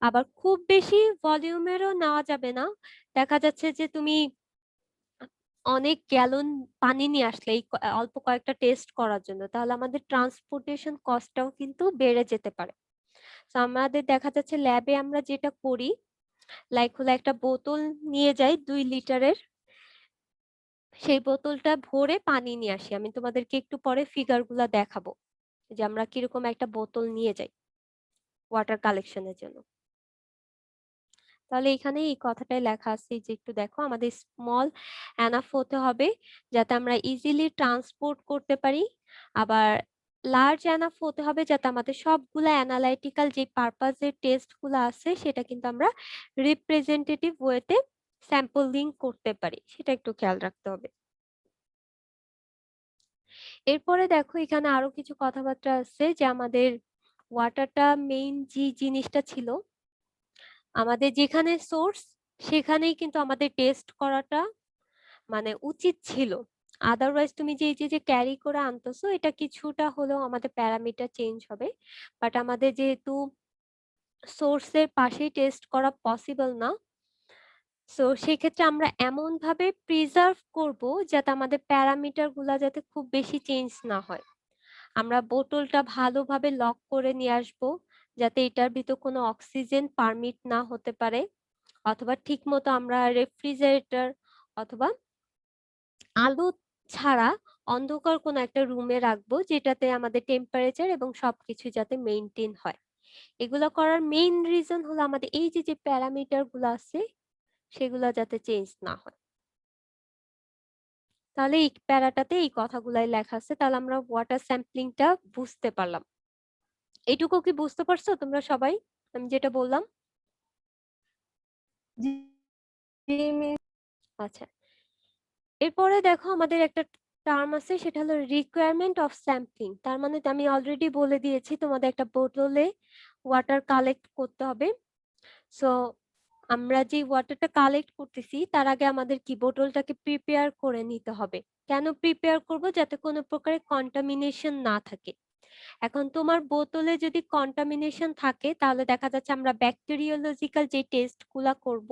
আবার খুব বেশি ভলিউমেরও নেওয়া যাবে না, দেখা যাচ্ছে যে তুমি অনেক গ্যালন পানি নিয়ে আসলে এই অল্প কয়েকটা টেস্ট করার জন্য, তাহলে আমাদের ট্রান্সপোর্টেশন কস্টটাও কিন্তু বেড়ে যেতে পারে। তো আমাদের দেখা যাচ্ছে ল্যাবে আমরা যেটা করি, লাইক হলো একটা বোতল নিয়ে যাই 2 লিটারের, সেই বোতলটা ভরে পানি নিয়ে আসি। আমি তোমাদেরকে একটু পরে ফিগার গুলা দেখাবো যে আমরা কিরকম একটা বোতল নিয়ে যাই ওয়াটার কালেকশনের জন্য। তাহলে এখানে এই কথাটাই লেখা আছে যে একটু দেখো, আমাদের স্মল এনাফ হতে হবে যাতে আমরা ইজিলি ট্রান্সপোর্ট করতে পারি, আবার লার্জ এনাফ হতে হবে যাতে আমাদের সবগুলা অ্যানালাইটিক্যাল যে পারপাজের টেস্ট গুলো আছে সেটা কিন্তু আমরা রিপ্রেজেন্টেটিভ ওয়েতে স্যাম্পলিং করতে পারি, সেটা একটু খেয়াল রাখতে হবে। এরপরে দেখো, এখানে আরো কিছু কথাবার্তা আছে যে আমাদের ওয়াটারটা মেইন যে জিনিসটা ছিল, আমাদের যেখানে সোর্স সেখানেই কিন্তু আমাদের টেস্ট করাটা মানে উচিত ছিল। আদারওয়াইজ তুমি যে এই যে ক্যারি করে আনতেছো, এটা কিছুটা হলেও আমাদের প্যারামিটার চেঞ্জ হবে, বাট আমাদের যেহেতু সোর্সের পাশেই টেস্ট করা পসিবল না, সো সেক্ষেত্রে আমরা এমন ভাবে প্রিজার্ভ করব যাতে আমাদের প্যারামিটার গুলা যাতে খুব বেশি চেঞ্জ না হয়। আমরা বোতলটা ভালোভাবে লক করে নিয়ে আসবো যাতে এটার ভিতর কোনো অক্সিজেন পারমিট না হতে পারে, অথবা ঠিক মতো আমরা রেফ্রিজারেটর অথবা আলো ছাড়া অন্ধকার কোনো একটা রুমে রাখবো, যেটাতে আমাদের টেম্পারেচার এবং সবকিছু যাতে মেইনটেইন হয়। এগুলো করার মেইন রিজন হলো আমাদের এই যে যে প্যারামিটার গুলো আছে সেগুলো যাতে চেঞ্জ না হয়। তাহলে এই প্যারাটাতে এই কথাগুলাই লেখা আছে, তাহলে আমরা ওয়াটার স্যাম্পলিংটা বুঝতে পারলাম। এইটুকু কি বুঝতে পারছো তোমরা সবাই আমি যেটা বললাম? জি মিস। আচ্ছা, এরপরে দেখো আমাদের একটা টার্ম আছে, সেটা হলো রিকোয়ারমেন্ট অফ স্যাম্পলিং। তার মানে তো আমি অলরেডি বলে দিয়েছি তোমাদের একটা বোতলে ওয়াটার কালেক্ট করতে হবে। সো আমরা যে ওয়াটারটা কালেক্ট করতেছি তার আগে আমাদের কি বোতলটাকে প্রিপেয়ার করে নিতে হবে। কেন প্রিপেয়ার করব? যাতে কোনো প্রকারের কন্টামিনেশন না থাকে। এখন তোমার বোতলে যদি কন্টামিনেশন থাকে তাহলে দেখা যাচ্ছে আমরা ব্যাকটেরিওলজিক্যাল যে টেস্ট গুলা করব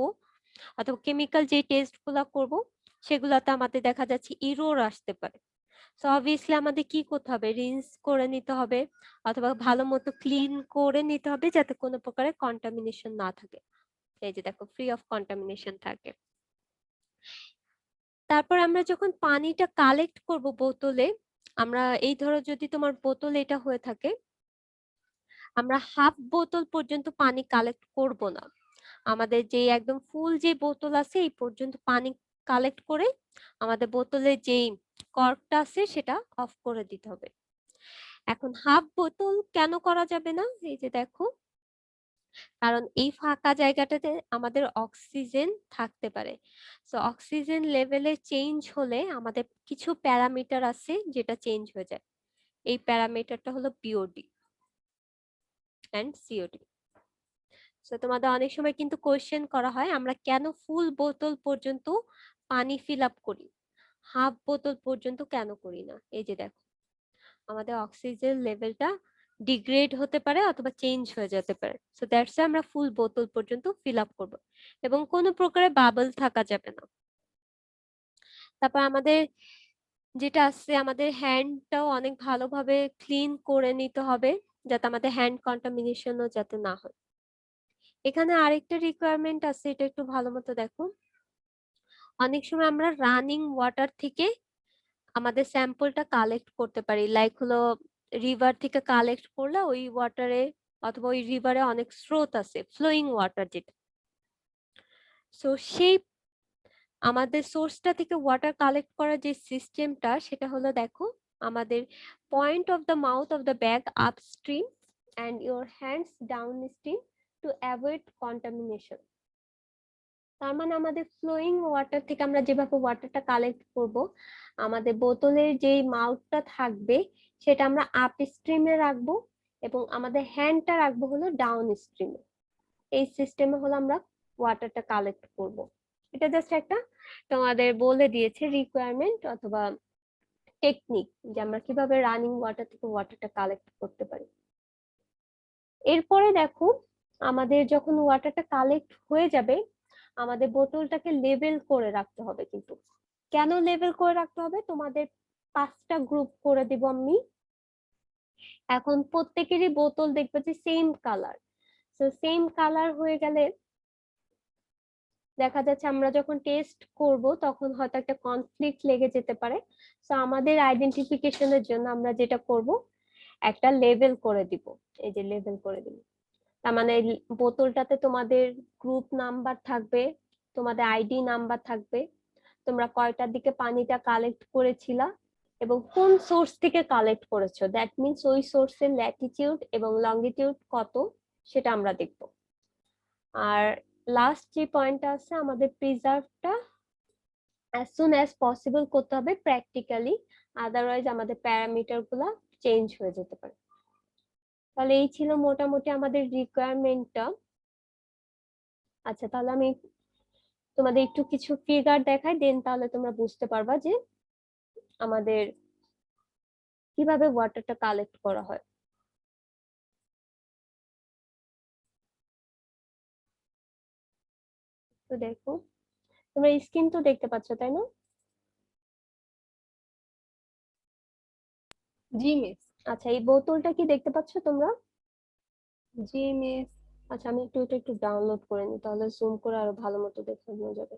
অথবা কেমিক্যাল যে টেস্ট গুলা করব সেগুলাতে আমাদের দেখা যাচ্ছে ইরোর আসতে পারে। সো অবভিয়াসলি আমাদের কি করতে হবে? রিন্স করে নিতে হবে অথবা ভালো মতো ক্লিন করে নিতে হবে যাতে কোনো প্রকারের কন্টামিনেশন না থাকে। এই যে দেখো, ফ্রি অফ কন্টামিনেশন থাকে। তারপর আমরা যখন পানিটা কালেক্ট করব বোতলে, আমরা এই ধরো যদি তোমার বোতল এটা হয়ে থাকে, আমরা হাফ বোতল পর্যন্ত পানি কালেক্ট করব না। আমাদের যে একদম ফুল যে বোতল আছে এই পর্যন্ত পানি কালেক্ট করে আমাদের বোতলের যেই কর্কটা আছে সেটা অফ করে দিতে হবে। এখন হাফ বোতল কেন করা যাবে না? এই যে দেখো, কারণ এই ফাঁকা জায়গাটাতে আমাদের অক্সিজেন থাকতে পারে। সো অক্সিজেন লেভেলে চেঞ্জ হলে আমাদের কিছু প্যারামিটার আছে যেটা চেঞ্জ হয়ে যায়। এই প্যারামিটারটা হলো পিওডি এন্ড সিওডি। সো তোমাদের অনেক সময় কিন্তু কোয়েশ্চেন করা হয় আমরা কেন ফুল বোতল পর্যন্ত পানি ফিল আপ করি, হাফ বোতল পর্যন্ত কেন করি না? এই যে দেখো, আমাদের অক্সিজেন লেভেলটা ডিগ্রেড হতে পারে অথবা চেঞ্জ হয়ে যেতে পারে। সো দ্যাটস আমরা ফুল বোতল পর্যন্ত ফিল আপ করবো এবং কোনো প্রকারের বাবল থাকা যাবে না। তারপর আমাদের যেটা আছে, আমাদের হ্যান্ডটাও অনেক ভালোভাবে ক্লিন করে নিতে হবে যাতে আমাদের হ্যান্ড কন্টামিনেশনও যাতে না হয়। এখানে আরেকটা রিকোয়ারমেন্ট আছে, এটা একটু ভালো মতো দেখো। অনেক সময় আমরা রানিং ওয়াটার থেকে আমাদের স্যাম্পলটা কালেক্ট করতে পারি, লাইক হলো রিভার থেকে কালেক্ট করলে ওই ওয়াটারে অথবা ওই রিভারে অনেক স্রোত আছে, ফ্লোয়িং ওয়াটার যেটা। সো সেই আমাদের সোর্সটা থেকে ওয়াটার কালেক্ট করার যে সিস্টেমটা, সেটা হলো দেখো আমাদের point of the mouth of the bag upstream and your hands downstream to avoid contamination. তার মানে আমাদের ফ্লোয়িং ওয়াটার থেকে আমরা যেভাবে ওয়াটারটা কালেক্ট করব, আমাদের বোতলের যেই মাউথটা থাকবে সেটা আমরা আপ স্ট্রিমে রাখবো এবং আমাদের হ্যান্ডটা রাখবো হলো ডাউন স্ট্রিমে। এই সিস্টেমে হলো আমরা ওয়াটারটা কালেক্ট করব। এটা জাস্ট একটা তোমাদের বলে দিয়েছে রিকোয়ারমেন্ট অথবা টেকনিক, যে আমরা কিভাবে রানিং ওয়াটার থেকে ওয়াটারটা কালেক্ট করতে পারি। এরপরে দেখো আমাদের যখন ওয়াটারটা কালেক্ট হয়ে যাবে, আমাদের বোতলটাকে লেবেল করে রাখতে হবে। কিন্তু কেন লেবেল করে রাখতে হবে? তোমাদের 5টা গ্রুপ করে দিব আমি। এখন প্রত্যেকেরই বোতল দেখবে যে সেম কালার। তো সেম কালার হয়ে গেলে দেখা যাচ্ছে আমরা যখন টেস্ট করব তখন হয়তো একটা কনফ্লিক্ট লেগে যেতে পারে। তো আমাদের আইডেন্টিফিকেশনের জন্য আমরা যেটা করব, একটা লেবেল করে দিব। এই যে লেবেল করে দিব, তার মানে এই বোতলটাতে তোমাদের গ্রুপ নাম্বার থাকবে, তোমাদের আইডি নাম্বার থাকবে, তোমরা কয়টার দিকে পানিটা কালেক্ট করেছিলা এবং কোন সোর্স থেকে কালেক্ট করেছো, দ্যাট মিনস ওই সোর্সের ল্যাটিটিউড এবং লঙ্গিটিউড কত সেটা আমরা দেখব। আর লাস্ট যে পয়েন্টটা আছে, আমাদের প্রিজার্ভটা as soon as possible করতে হবে প্র্যাকটিক্যালি, আদারওয়াইজ আমাদের প্যারামিটার গুলা চেঞ্জ হয়ে যেতে পারে। তাহলে এই ছিল মোটামুটি আমাদের রিকোয়ারমেন্টটা। আচ্ছা, তাহলে আমি তোমাদের একটু কিছু ফিগার দেখাই, দেন তাহলে তোমরা বুঝতে পারবা যে আমাদের কিভাবে ওয়াটারটা কালেক্ট করা হয়। তো দেখো, তোমরা স্ক্রিন তো দেখতে পাচ্ছ তাই না? জি মিস। আচ্ছা, এই বোতলটা কি দেখতে পাচ্ছ তোমরা? জি মিস। আচ্ছা, আমি এটা একটু ডাউনলোড করে নিই, তাহলে জুম করে আরো ভালো মতো দেখানো যাবে।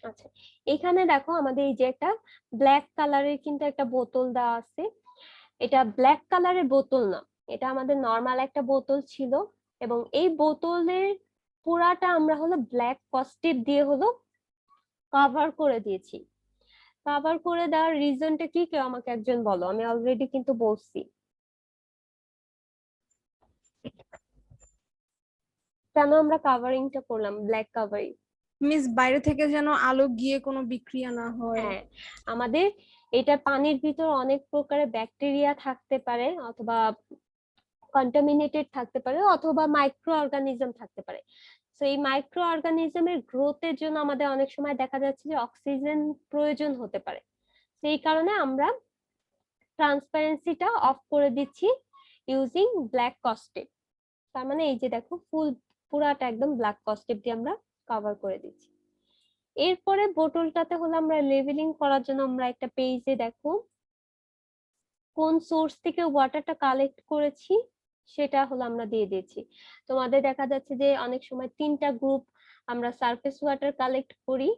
আচ্ছা, এখানে দেখো আমাদের এই যে একটা ব্ল্যাক কালারের কিন্তু একটা বোতল দেওয়া আছে। এটা ব্ল্যাক কালারের বোতল না, এটা আমাদের নর্মাল একটা বোতল ছিল এবং এই বোতলের পুরাটা আমরা হলো ব্ল্যাক কস্টিপ দিয়ে হলো কভার করে দিয়েছি। কভার করে দেওয়ার রিজনটা কি, কেউ আমাকে একজন বলো, আমি অলরেডি কিন্তু বলছি। কেন আমরা কাভারিংটা করলাম ব্ল্যাক কাভারিং? মিস, বাইরে থেকে যেন আলো গিয়ে কোনো বিক্রিয়া না হয়। হ্যাঁ, আমাদের এটা পানির ভিতর অনেক প্রকারের ব্যাকটেরিয়া থাকতে পারে অথবা কন্টামিনেটেড থাকতে পারে অথবা মাইক্রো অর্গানিজম থাকতে পারে। তো এই মাইক্রো অর্গানিজমের গ্রোথের জন্য আমাদের অনেক সময় দেখা যাচ্ছে যে অক্সিজেন প্রয়োজন হতে পারে। সেই কারণে আমরা ট্রান্সপারেন্সিটা অফ করে দিচ্ছি ইউজিং ব্ল্যাক কস্টেপ। তার মানে এই যে দেখো পুরাটা একদম ব্ল্যাক কস্টেপ দিয়ে আমরা কভার করে দিচ্ছি। এরপরে বোতলটাতে হলো আমরা লেবেলিং করার জন্য আমরা একটা পেজে দেখো কোন সোর্স থেকে ওয়াটারটা কালেক্ট করেছি সেটা হলো আমরা দিয়ে দিয়েছি। তোমাদের দেখা যাচ্ছে যে অনেক সময় 3টা গ্রুপ আমরা সারফেস ওয়াটার কালেক্ট করি,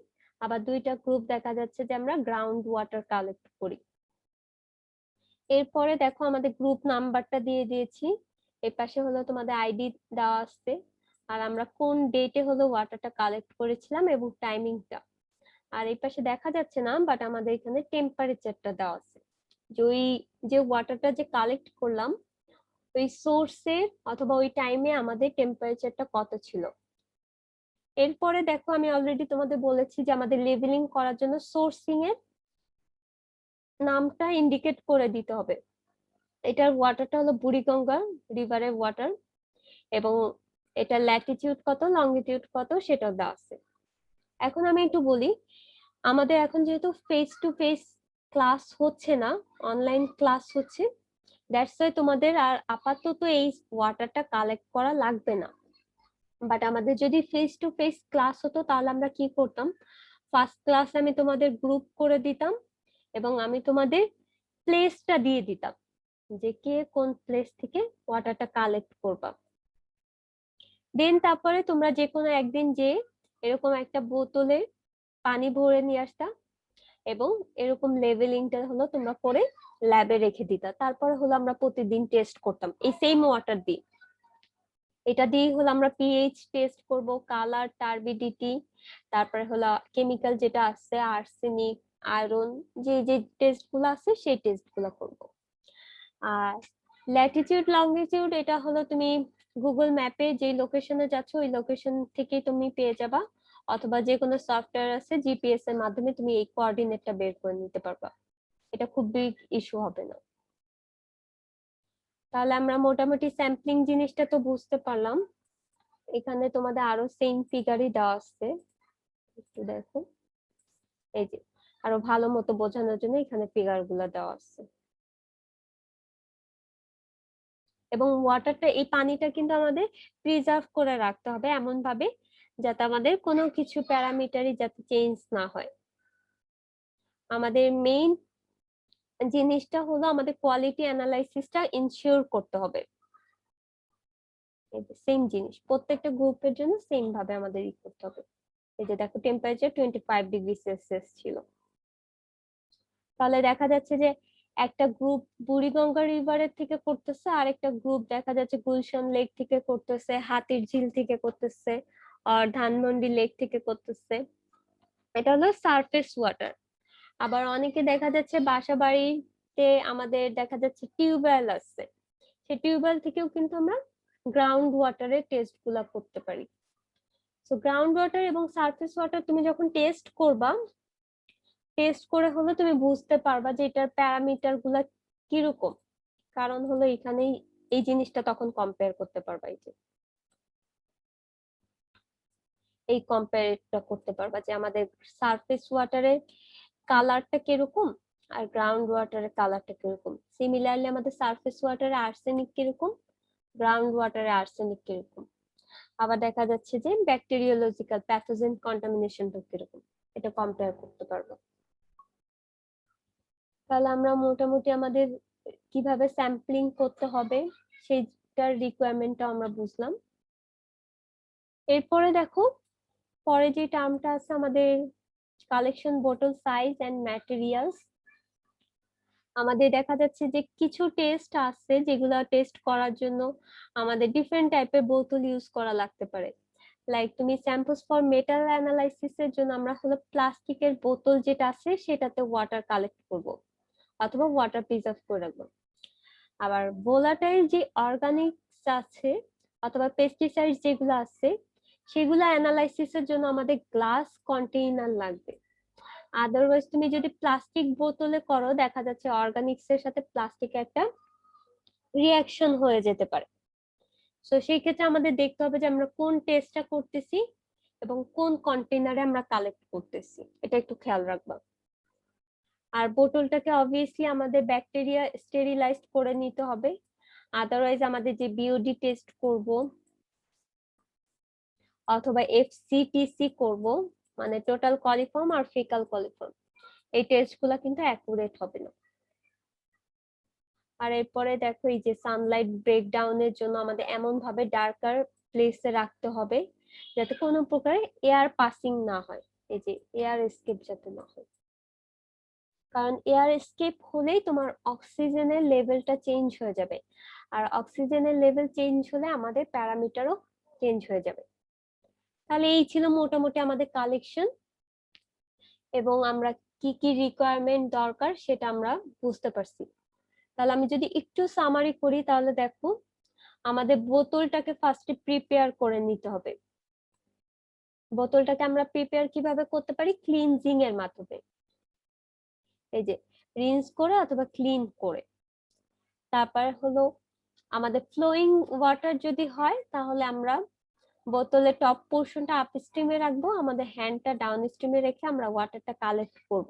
আবার 2টা গ্রুপ দেখা যাচ্ছে যে আমরা গ্রাউন্ড ওয়াটার কালেক্ট করি। এরপরে দেখো আমাদের গ্রুপ নাম্বারটা দিয়ে দিয়েছি, এর পাশে হলো তোমাদের আইডি দেওয়া আছে, আর আমরা কোন ডেটে হলো ওয়াটারটা কালেক্ট করেছিলাম এবং টাইমিংটা। আর এই পাশে দেখা যাচ্ছে না, বাট আমাদের এখানে টেম্পারেচারটা দেওয়া আছে, যে ওই যে ওয়াটারটা যে কালেক্ট করলাম ওই সোর্সের অথবা ওই টাইমে আমাদের টেম্পারেচারটা কত ছিল। এরপরে দেখো আমি অলরেডি তোমাদের বলেছি যে আমাদের লেবেলিং করার জন্য সোর্সিং এর নামটা ইন্ডিকেট করে দিতে হবে। এটার ওয়াটারটা হলো বুড়িগঙ্গা রিভারের ওয়াটার এবং এটা ল্যাটিটিউড কত লঙ্গিটিউড কত সেটা দেওয়া আছে। এখন আমি একটু বলি, আমাদের এখন যেহেতু ফেস টু ফেস ক্লাস হচ্ছে না, অনলাইন ক্লাস হচ্ছে, দ্যাটস ওয়াই তোমাদের আর আপাতত এই ওয়াটারটা কালেক্ট করা লাগবে না। বাট আমাদের যদি ফেস টু ফেস ক্লাস হতো তাহলে আমরা কি করতাম, ফার্স্ট ক্লাসে আমি তোমাদের গ্রুপ করে দিতাম এবং আমি তোমাদের প্লেসটা দিয়ে দিতাম যে কে কোন প্লেস থেকে ওয়াটারটা কালেক্ট করবা। দেন তারপরে তোমরা যে কোনো একদিন যে এরকম একটা বোতলে পানি ভরে নিয়ে আসতা এবং এরকম লেভেলিংটা হলো তোমরা করে ল্যাবে রেখে দিতা। তারপরে হলো আমরা প্রতিদিন টেস্ট করতাম এই সেম ওয়াটার দিয়ে। এটা দিয়ে হলো আমরা পিএইচ টেস্ট করব, কালার, টার্বিডিটি, তারপরে হলো কেমিক্যাল যেটা আছে আর্সেনিক, আয়রন, যে যে টেস্ট গুলো আছে সেই টেস্ট গুলো করব। আর ল্যাটিটিউড লংগিটিউড এটা হলো তুমি গুগল ম্যাপে যে লোকেশনে যাচ্ছ ওই লোকেশন থেকে তুমি পেয়ে যাবা, অথবা যে কোনো সফটওয়্যার আছে জিপিএস এর মাধ্যমে তুমি এই কোঅর্ডিনেটটা বের করে নিতে পারবা। এটা খুব বিগ ইস্যু হবে না। তাহলে আমরা মোটামুটি স্যাম্পলিং জিনিসটা তো বুঝতে পারলাম। এখানে তোমাদের আরো সেম ফিগারই দেওয়া আছে, একটু দেখো। এই যে আরো ভালো মতো বোঝানোর জন্য এখানে ফিগার গুলা দেওয়া আছে। এবং ওয়াটারটা, এই পানিটা কিন্তু আমাদের প্রিজার্ভ করে রাখতে হবে এমন ভাবে যাতে আমাদের কোনো কিছু প্যারামিটারই যাতে চেঞ্জ না হয়। আমাদের মেইন জিনিসটা হলো আমাদের কোয়ালিটি অ্যানালাইসিসটা ইনশিওর করতে হবে। সেম জিনিস প্রত্যেকটা গ্রুপের জন্য সেম ভাবে আমাদের ই করতে হবে। এই যে দেখো টেম্পারেচার 25°C ছিল। তাহলে দেখা যাচ্ছে যে একটা গ্রুপ বুড়িগঙ্গা রিভারের থেকে করতেছে, আর একটা গ্রুপ দেখা যাচ্ছে গুলশান লেক থেকে করতেছে, হাতির ঝিল থেকে করতেছে, আর ধানমন্ডি লেক থেকে করতেছে। এটা হলো সারফেস ওয়াটার। আবার অনেকে দেখা যাচ্ছে বাসা বাড়িতে আমাদের দেখা যাচ্ছে টিউবওয়েল আছে, সেই টিউবওয়েল থেকেও কিন্তু আমরা গ্রাউন্ড ওয়াটারের টেস্ট গুলা করতে পারি। তো গ্রাউন্ড ওয়াটার এবং সারফেস ওয়াটার তুমি যখন টেস্ট করবা, টেস্ট করে হলো তুমি বুঝতে পারবা যে এটার প্যারামিটার গুলা কিরকম। কারণ হলো এখানেই এই জিনিসটা তখন কম্পেয়ার করতে পারবা। এই যে এই কম্পেয়ারটা করতে পারবা যে আমাদের সারফেস ওয়াটারের কালারটা কিরকম আর গ্রাউন্ড ওয়াটারের কালারটা কিরকম। সিমিলারলি আমাদের সারফেস ওয়াটারে আর্সেনিক কিরকম, গ্রাউন্ড ওয়াটারে আর্সেনিক কিরকম। আবার দেখা যাচ্ছে যে ব্যাকটেরিওলজিক্যাল প্যাথোজেন কন্টামিনেশনটা কিরকম, এটা কম্পেয়ার করতে পারবো। তাহলে আমরা মোটামুটি আমাদের কিভাবে স্যাম্পলিং করতে হবে সেইটার রিকোয়ারমেন্টটা আমরা বুঝলাম। এরপরে দেখো পরে যে টার্মটা আছে আমাদের কালেকশন বোতল সাইজ এন্ড ম্যাটেরিয়ালস। আমাদের দেখা যাচ্ছে যে কিছু টেস্ট আছে যেগুলো টেস্ট করার জন্য আমাদের ডিফারেন্ট টাইপের বোতল ইউজ করা লাগতে পারে। লাইক তুমি স্যাম্পলস ফর মেটাল অ্যানালাইসিস এর জন্য আমরা হলো প্লাস্টিকের বোতল যেটা আছে সেটাতে ওয়াটার কালেক্ট করব অথবা ওয়াটার প্রিজার্ভ করে রাখবো। আবার ভোলাটাইল যে অর্গানিক্স আছে অথবা পেস্টিসাইড যেগুলো আছে সেগুলো অ্যানালাইসিসের জন্য আমাদের গ্লাস কন্টেইনার লাগবে। আদারওয়াইজ তুমি যদি প্লাস্টিক বোতলে করো দেখা যাচ্ছে অর্গানিক্স এর সাথে প্লাস্টিক একটা রিয়াকশন হয়ে যেতে পারে। তো সেই ক্ষেত্রে আমাদের দেখতে হবে যে আমরা কোন টেস্টটা করতেছি এবং কোন কন্টেইনারে আমরা কালেক্ট করতেছি, এটা একটু খেয়াল রাখবা। আর বোতলটাকে অবভিয়াসলি আমাদের ব্যাকটেরিয়া স্টেরিলাইজড করে নিতে হবে, আদারওয়াইজ আমাদের যে বিওডি টেস্ট করব অথবা এফসিটিসি করব, মানে টোটাল কলিফর্ম আর ফিকাল কলিফর্ম, এই টেস্টগুলো কিন্তু অ্যাকুরেট হবে না। আর এরপরে দেখো এই যে সানলাইট ব্রেকডাউনের জন্য আমাদের এমন ভাবে ডার্কার প্লেসে রাখতে হবে যাতে কোনো প্রকার এয়ার পাসিং না হয়, এই যে এয়ার এসকেপ যাতে না হয়। কারণ এয়ার এসকেপ হলেই তোমার অক্সিজেনের লেভেলটা চেঞ্জ হয়ে যাবে, আর অক্সিজেনের লেভেল চেঞ্জ হলে আমাদের প্যারামিটারও চেঞ্জ হয়ে যাবে। তাহলে এই ছিল মোটামুটি আমাদের কালেকশন, এবং আমরা কি কি রিকোয়ারমেন্ট দরকার সেটা আমরা বুঝতে পারছি। তাহলে আমি যদি একটু সামারি করি তাহলে দেখো আমাদের বোতলটাকে ফার্স্টে প্রিপেয়ার করে নিতে হবে। বোতলটাকে আমরা প্রিপেয়ার কিভাবে করতে পারি, ক্লিনজিং এর মাধ্যমে, এই যে রিন্স করে অথবা ক্লিন করে। তারপর হলো আমাদের ফ্লোয়িং ওয়াটার যদি হয় তাহলে আমরা বোতলের টপ পোর্শনটা আপ স্ট্রিমে রাখবো, আমাদের হ্যান্ডটা ডাউন স্ট্রিমে রেখে আমরা ওয়াটারটা কালেক্ট করব।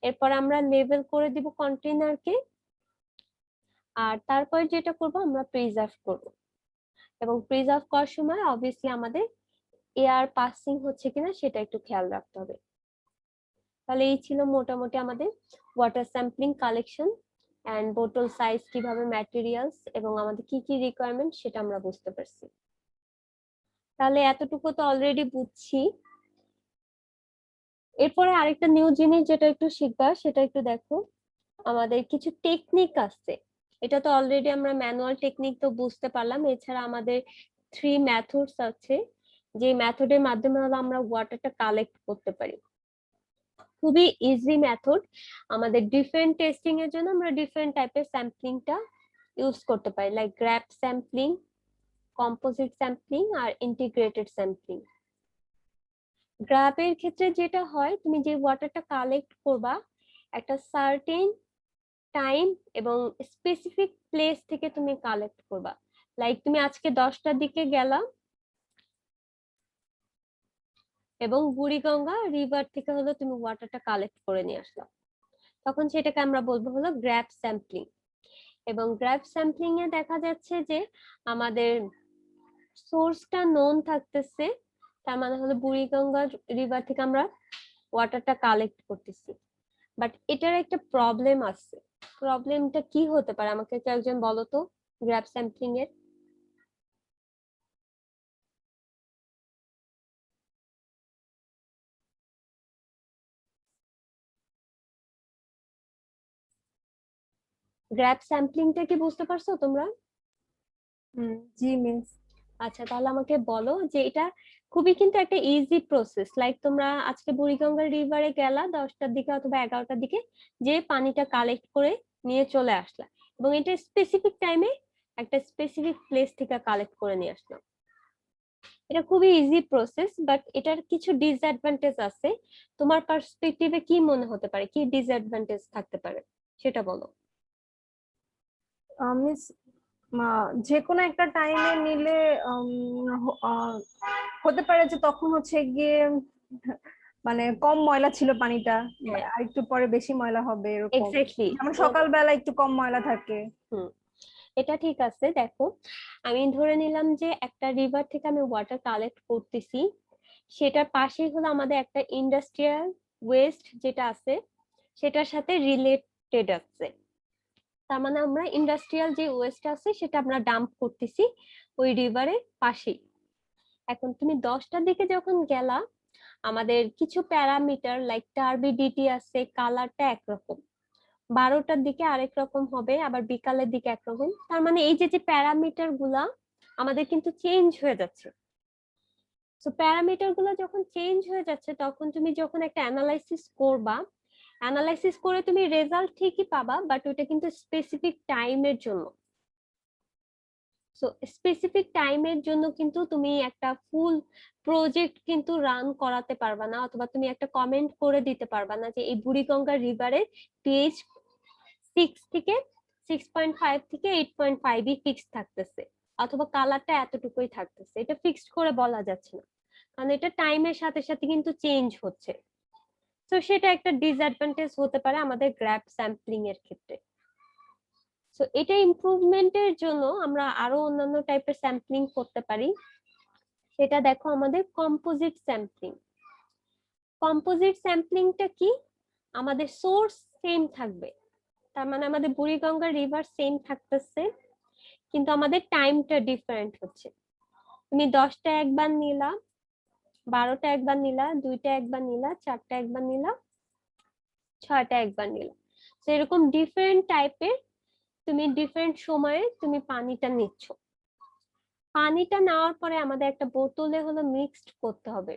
এরপর আমরা লেভেল করে দিব কন্টেইনারকে, আর তারপর যেটা করব আমরা প্রিজার্ভ করব, এবং প্রিজার্ভ করার সময় অবভিয়াসলি আমাদের এয়ার পাসিং হচ্ছে কিনা সেটা একটু খেয়াল রাখতে হবে। তাহলে এই ছিল মোটামুটি আমাদের ওয়াটার স্যাম্পলিং কালেকশন অ্যান্ড বোতল সাইজ, কিভাবে ম্যাটেরিয়ালস এবং আমাদের কি কি রিকোয়ারমেন্ট সেটা আমরা বুঝতে পারছি। তাহলে এতটুকু তো অলরেডি বুঝছি। এরপরে আরেকটা নিউ জিনিস যেটা একটু শিখবা সেটা একটু দেখো, আমাদের কিছু টেকনিক আছে। এটা তো অলরেডি আমরা ম্যানুয়াল টেকনিক তো বুঝতে পারলাম, এছাড়া আমাদের 3 মেথডস আছে, যে মেথডের মাধ্যমে হলো আমরা ওয়াটারটা কালেক্ট করতে পারি। খুবই ইজি মেথড। আমাদের ডিফারেন্ট টেস্টিং এর জন্য আমরা ডিফারেন্ট টাইপের স্যাম্পলিংটা ইউজ করতে পারি, like grab sampling, composite sampling আর ইন্টিগ্রেটেড স্যাম্পলিং। গ্র্যাপের ক্ষেত্রে যেটা হয়, তুমি যে ওয়াটারটা কালেক্ট করবা একটা সার্টেন টাইম এবং স্পেসিফিক প্লেস থেকে তুমি কালেক্ট করবা। লাইক তুমি আজকে 10টার দিকে গেলা এবং বুড়িগঙ্গা রিভার থেকে হলো তুমি ওয়াটারটা কালেক্ট করে নিয়ে আসলাম, তখন সেটাকে আমরা বলবো হলো গ্র্যাপ স্যাম্পলিং। এবং গ্র্যাপ স্যাম্পলিং এ দেখা যাচ্ছে যে আমাদের সোর্সটা নোন থাকতেছে, তার মানে হলো বুড়িগঙ্গা রিভার থেকে আমরা ওয়াটারটা কালেক্ট করতেছি। বাট এটার একটা প্রবলেম আছে। প্রবলেমটা কি হতে পারে আমাকে কেউ একজন বলো তো গ্র্যাপ স্যাম্পলিং এর? গ্র্যাপ স্যাম্পলিংটা কি বুঝতে পারছো তোমরা? জি মিস। আচ্ছা, তাহলে আমাকে বলো যে এটা খুবই কিন্তু একটা ইজি প্রসেস। লাইক তোমরা আজকে বুড়িগঙ্গা রিভারে গেলা 10টার দিকে অথবা 11টার দিকে, যে পানিটা কালেক্ট করে নিয়ে চলে আসলা এবং এটা স্পেসিফিক টাইমে একটা স্পেসিফিক প্লেস থেকে কালেক্ট করে নিয়ে আসলাম। এটা খুবই ইজি প্রসেস, বাট এটার কিছু ডিসঅ্যাডভান্টেজ আছে। তোমার পার্সপেক্টিভে কি মনে হতে পারে, কি ডিসঅ্যাডভান্টেজ থাকতে পারে সেটা বলো। মিস, যে কোনো একটা টাইমে নিলে হতে পারে যে তখন হচ্ছে গিয়ে মানে কম ময়লা ছিল পানিটা, হ্যাঁ, আর একটু পরে বেশি ময়লা হবে এরকম। এক্স্যাক্টলি। যেমন সকালবেলা একটু কম ময়লা থাকে। হুম, এটা ঠিক আছে। দেখো, আমি ধরে নিলাম যে একটা রিভার থেকে আমি ওয়াটার কালেক্ট করতেছি, সেটার পাশেই হলো আমাদের একটা ইন্ডাস্ট্রিয়াল ওয়েস্ট যেটা আছে সেটার সাথে রিলেটেড আছে। তার মানে আমরা ইন্ডাস্ট্রিয়াল যে ওয়েস্ট আছে সেটা আমরা ডাম্প করতেছি ওই রিভারের পাশেই। এখন তুমি 10টার দিকে যখন গেলা, আমাদের কিছু প্যারামিটার লাইক টার্বিডিটি আছে, কালারটা একরকম, 12টার দিকে আরেক রকম হবে, আবার বিকালের দিকে একরকম। তার মানে এই যে যে প্যারামিটার গুলা আমাদের কিন্তু চেঞ্জ হয়ে যাচ্ছে। তো প্যারামিটার গুলো যখন চেঞ্জ হয়ে যাচ্ছে, তখন তুমি যখন একটা অ্যানালাইসিস করবা, অ্যানালাইসিস করে তুমি রেজাল্ট ঠিকই পাবা, বাট ওটা কিন্তু স্পেসিফিক টাইমের জন্য। সো স্পেসিফিক টাইমের জন্য কিন্তু তুমি একটা ফুল প্রজেক্ট কিন্তু রান করাতে পারবা না, অথবা তুমি একটা কমেন্ট করে দিতে পারবা না যে এই বুড়িগঙ্গা রিভারের পিএইচ 6 থেকে 8.5 ফিক্স থাকতেছে, অথবা কালারটা এতটুকুই থাকতেছে, এটা ফিক্সড করে বলা যাচ্ছে না, কারণ এটা টাইমের সাথে সাথে কিন্তু চেঞ্জ হচ্ছে। তো সেটা একটা ডিসঅ্যাডভান্টেজ হতে পারে আমাদের গ্র্যাপ স্যাম্পলিং এর ক্ষেত্রে। সো এটা ইমপ্রুভমেন্টের জন্য আমরা আরো অন্যান্য টাইপের স্যাম্পলিং করতে পারি। সেটা দেখো আমাদের কম্পোজিট স্যাম্পলিং। কম্পোজিট স্যাম্পলিংটা কি? আমাদের সোর্স সেম থাকবে, তার মানে আমাদের বুড়িগঙ্গা রিভার সেম থাকতেছে, কিন্তু আমাদের টাইমটা ডিফারেন্ট হচ্ছে। তুমি 10টা একবার নিলা, 12টা একবার নিলা, 2টা একবার নিলা, 4টা একবার নিলা, 6টা একবার নিলা। তো এরকম ডিফারেন্ট টাইপের তুমি ডিফারেন্ট সময়ে তুমি পানিটা নিচ্ছ। পানিটা নেওয়ার পরে আমাদের একটা বোতলে হলো মিক্সড করতে হবে।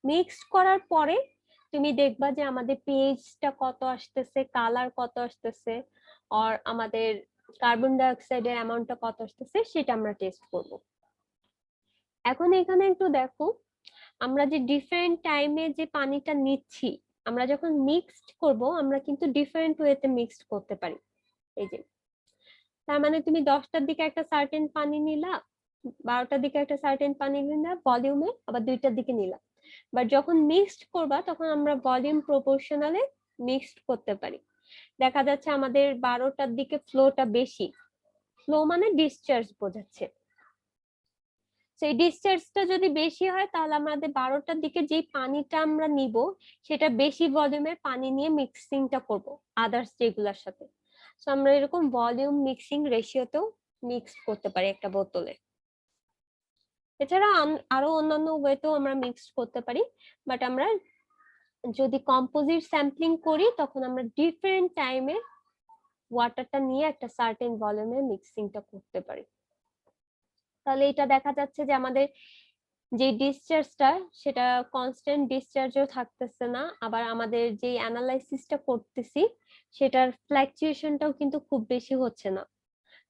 মিক্সড করার পরে তুমি দেখবা যে আমাদের পিএইচটা কত আসতেছে, কালার কত আসতেছে, আর আমাদের কার্বন ডাই অক্সাইডের অ্যামাউন্টটা কত আসতেছে সেটা আমরা টেস্ট করব। এখন এখানে একটু দেখো, আমরা যে ডিফারেন্ট টাইমে যে পানিটা নিচ্ছি, আমরা যখন মিক্সড করব আমরা কিন্তু ডিফারেন্ট ওয়েতে মিক্সড করতে পারি। এই যে, তার মানে তুমি 10টার দিকে একটা সার্টেন পানি নিলা, 12টার দিকে একটা সার্টেন পানি নিলা ভলিউমে, আবার 2টার দিকে নিলা। বাট যখন মিক্সড করবা তখন আমরা ভলিউম প্রপোর্শনালে মিক্সড করতে পারি। দেখা যাচ্ছে আমাদের 12টার দিকে ফ্লোটা বেশি, ফ্লো মানে ডিসচার্জ বোঝাচ্ছে। সেই ডিসচার্জটা যদি বেশি হয় তাহলে আমাদের 12টার দিকে যেই পানিটা আমরা নিব সেটা বেশি ভলিউমের পানি নিয়ে মিক্সিংটা করব আদার্স যেগুলোর সাথে। সো আমরা এরকম ভলিউম মিক্সিং রেশিওতেও মিক্স করতে পারি একটা বোতলে। এছাড়া আরো অন্যান্য ওয়েতেও আমরা মিক্স করতে পারি, বাট আমরা যদি কম্পোজিট স্যাম্পলিং করি তখন আমরা ডিফারেন্ট টাইমে ওয়াটারটা নিয়ে একটা সার্টেন ভলিউমে মিক্সিংটা করতে পারি। তাহলে এটা দেখা যাচ্ছে যে আমাদের যে ডিসচার্জটা সেটা কনস্ট্যান্ট ডিসচার্জও থাকতেছে না, আবার আমাদের যে অ্যানালাইসিসটা করতেছি সেটার ফ্ল্যাকচুয়েশনটাও কিন্তু খুব বেশি হচ্ছে না,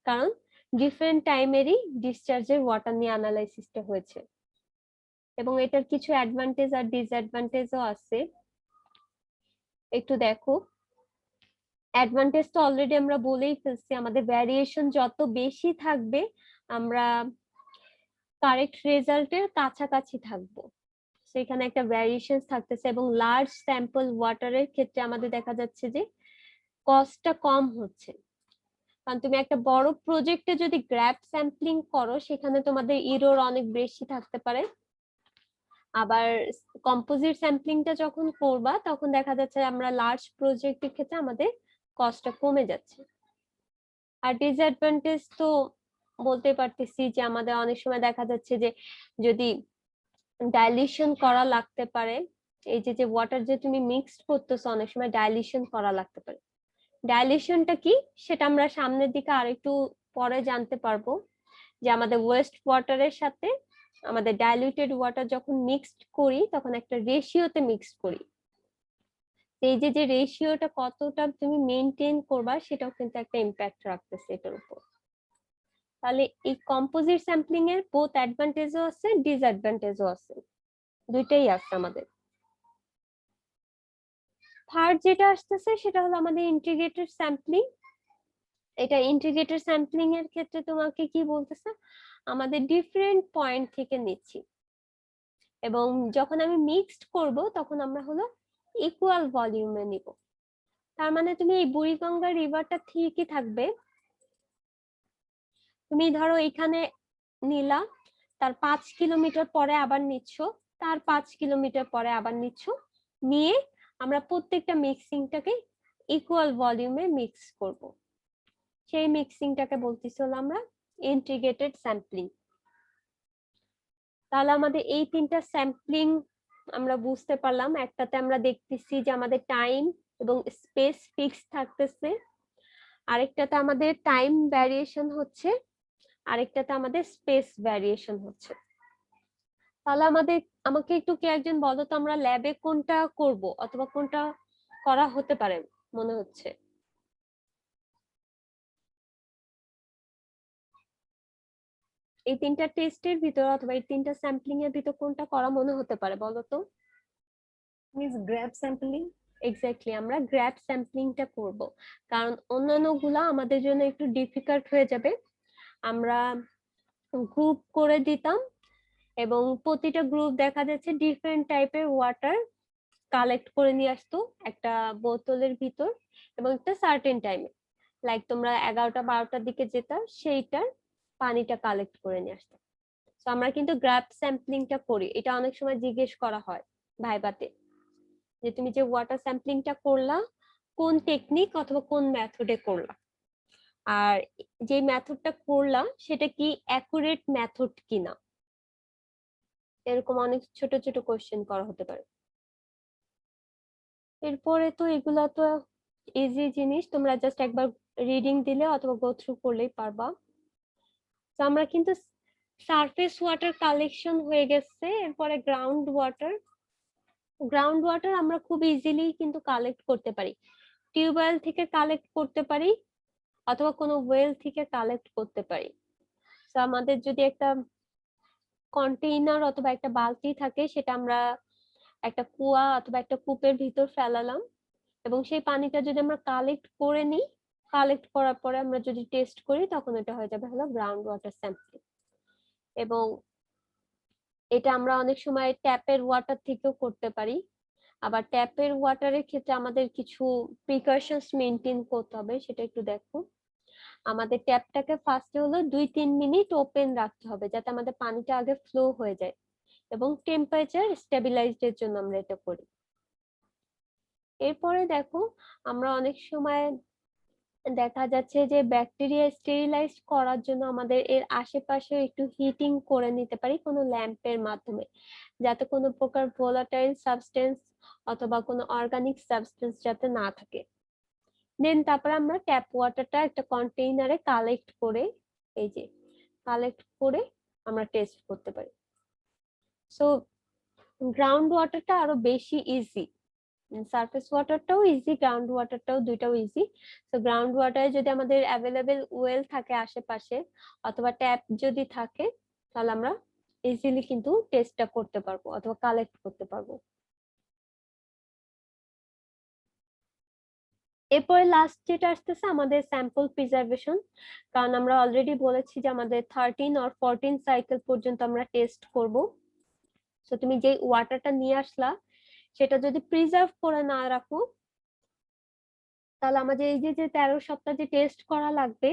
কারণ ডিফারেন্ট টাইমেরই ডিসচার্জের ওয়াটার নিয়ে অ্যানালাইসিসটা হয়েছে। এবং এটার কিছু অ্যাডভান্টেজ আর ডিসঅ্যাডভান্টেজও আছে, একটু দেখো। অ্যাডভান্টেজ তো অলরেডি আমরা বলেই ফেলছি, আমাদের ভ্যারিয়েশন যত বেশি থাকবে আমরা কারেক্ট রেজাল্টের কাছাকাছি থাকবো, সেখানে একটা ভ্যারিয়েশন থাকতেছে। এবং লার্জ স্যাম্পল ওয়াটারের ক্ষেত্রে আমাদের দেখা যাচ্ছে যে কস্টটা কম হচ্ছে, কারণ তুমি একটা বড় প্রজেক্টে যদি গ্র্যাব স্যাম্পলিং করো সেখানে তোমাদের এরর অনেক বেশি থাকতে পারে, আবার কম্পোজিট স্যাম্পলিংটা যখন করবা তখন দেখা যাচ্ছে আমরা লার্জ প্রজেক্টের ক্ষেত্রে আমাদের কস্টটা কমে যাচ্ছে। আর ডিসঅ্যাডভান্টেজ তো বলতে পারতেছি যে আমাদের অনেক সময় দেখা যাচ্ছে যে যদি ডাইলিউশন করা লাগতে পারে, এই যে ওয়াটার যে তুমি মিক্সড করতেছো অনেক সময় ডাইলিউশন করা লাগতে পারে। ডাইলিউশনটা কি সেটা আমরা সামনের দিকে আরেকটু পরে জানতে পারবো, যে আমাদের ওয়েস্ট ওয়াটারের সাথে আমাদের ডাইলিউটেড ওয়াটার যখন মিক্সড করি তখন একটা রেশিওতে মিক্সড করি, এই যে রেশিওটা কতটা তুমি মেইনটেইন করবা সেটাও কিন্তু একটা ইম্প্যাক্ট রাখতেছে এটার উপর। তাহলে এই কম্পোজিট স্যাম্পলিং এর বোথ অ্যাডভান্টেজও আছে ডিসঅ্যাডভান্টেজও আছে, দুইটাই আছে আমাদের। থার্ড যেটা আসতেছে সেটা হলো আমাদের ইন্টিগ্রেটেড স্যাম্পলিং। এটা ইন্টিগ্রেটেড স্যাম্পলিং এর ক্ষেত্রে তোমাকে কি বলতেছে, আমাদের ডিফারেন্ট পয়েন্ট থেকে নিচ্ছি এবং যখন আমি মিক্সড করব তখন আমরা হলো ইকুয়াল ভলিউমে নিব। তার মানে তুমি এই বুড়িগঙ্গা রিভারটা ঠিকই থাকবে, তুমি ধরো এখানে নিলা, তার 5 কিলোমিটার পরে আবার নিচ্ছ, তার 5 কিলোমিটার পরে আবার নিচ্ছ, নিয়ে আমরা প্রত্যেকটা মিক্সিংটাকে ইকুয়াল ভলিউমে মিক্স করব, সেই মিক্সিংটাকে বলতেছিল আমরা ইন্টিগ্রেটেড স্যাম্পলিং। তাহলে আমাদের এই তিনটা স্যাম্পলিং আমরা বুঝতে পারলাম। একটাতে আমরা দেখতেছি যে আমাদের টাইম এবং স্পেস ফিক্স থাকতেছে, আরেকটাতে আমাদের টাইম ভ্যারিয়েশন হচ্ছে, আরেকটাতে আমাদের স্পেস ভ্যারিয়েশন হচ্ছে। তাহলে আমাকে একটু কে একজন বলো তো আমরা ল্যাবে কোনটা করব অথবা কোনটা করা হতে পারে মনে হচ্ছে? এই তিনটা টেস্টের ভিতর অথবা এই তিনটা স্যাম্পলিং এর ভিতর কোনটা করা মনে হতে পারে বলো তো? Miss grab sampling. এক্স্যাক্টলি, আমরা গ্র্যাব স্যাম্পলিংটা করব, কারণ অন্যান্য গুলা আমাদের জন্য একটু ডিফিকাল্ট হয়ে যাবে। আমরা গ্রুপ করে দিতাম এবং প্রতিটা গ্রুপ দেখা যাচ্ছে ডিফারেন্ট টাইপের ওয়াটার কালেক্ট করে নিয়ে আসতো একটা বোতলের ভিতর এবং একটা সার্টেন টাইমে, লাইক তোমরা 11টা 12টার দিকে যেটা সেইটার পানিটা কালেক্ট করে নিয়ে আসতো। তো আমরা কিন্তু গ্র্যাব স্যাম্পলিংটা করি, এটা অনেক সময় জিজ্ঞেস করা হয় ভাইবাতে, যে তুমি যে ওয়াটার স্যাম্পলিংটা করলা কোন টেকনিক অথবা কোন মেথডে করলা, আর যে মেথডটা করলা সেটা কি অ্যাকুরেট মেথড কিনা, এরকম অনেক ছোট ছোট কোশ্চেন করা হতে পারে। এরপরে তো এগুলা তো ইজি জিনিস, তোমরা জাস্ট একবার রিডিং দিলে অথবা গো থ্রু করলেই পারবা। তো আমরা কিন্তু সারফেস ওয়াটার কালেকশন হয়ে গেছে, এরপরে গ্রাউন্ড ওয়াটার আমরা খুব ইজিলি কিন্তু কালেক্ট করতে পারি, টিউবওয়েল থেকে কালেক্ট করতে পারি অথবা কোনো ওয়েল থেকে কালেক্ট করতে পারি। তো আমাদের যদি একটা কন্টেইনার অথবা একটা বালতি থাকে সেটা আমরা একটা কুয়া অথবা একটা কূপের ভিতর ফেলালাম এবং সেই পানিটা যদি আমরা কালেক্ট করে নিই, কালেক্ট করার পরে আমরা যদি টেস্ট করি তখন এটা হয়ে যাবে হলো গ্রাউন্ড ওয়াটার স্যাম্পলিং। এবং এটা আমরা অনেক সময় ট্যাপের ওয়াটার থেকেও করতে পারি, আবার ট্যাপের ওয়াটারের ক্ষেত্রে আমাদের কিছু প্রিকশনস মেনটেন করতে হবে, সেটা একটু দেখো। আমাদের ট্যাপটাকে ফার্স্টে হলো 2-3 মিনিট ওপেন রাখতে হবে যাতে আমাদের পানিটা আগে ফ্লো হয়ে যায়, এবং টেম্পারেচার স্টেবিলাইজড এর জন্য আমরা এটা করি। এরপরে দেখো আমরা অনেক সময় দেখা যাচ্ছে যে ব্যাকটেরিয়া স্টেরিলাইজ করার জন্য আমাদের এর আশেপাশে একটু হিটিং করে নিতে পারি কোনো ল্যাম্পের মাধ্যমে, যাতে কোনো প্রকার ভোলাটাইল সাবস্টেন্স অথবা কোনো অর্গানিক সাবস্টেন্স যাতে না থাকে। দেন তারপর আমরা ট্যাপ ওয়াটারটা একটা কন্টেইনারে কালেক্ট করে, এই যে কালেক্ট করে আমরা টেস্ট করতে পারি। সো গ্রাউন্ড ওয়াটারটা আরো বেশি ইজি, সারফেস ওয়াটারটাও ইজি, গ্রাউন্ড ওয়াটারটাও, দুইটাও ইজি। তো গ্রাউন্ড ওয়াটারে যদি আমাদের অ্যাভেলেবেল ওয়েল থাকে আশেপাশে অথবা ট্যাপ যদি থাকে, তাহলে আমরা ইজিলি কিন্তু টেস্টটা করতে পারবো অথবা কালেক্ট করতে পারবো। এরপরে লাস্ট যেটা আসতেছে আমাদের স্যাম্পল প্রিজার্ভেশন, কারণ আমরা অলরেডি বলেছি যে আমাদের 13 or 14 সাইকেল পর্যন্ত আমরা টেস্ট করব। তো তুমি যে ওয়াটারটা নিয়ে আসলা সেটা যদি প্রিজার্ভ করে না রাখো, তাহলে আমাদের এই যে 13 সপ্তাহ যে টেস্ট করা লাগবে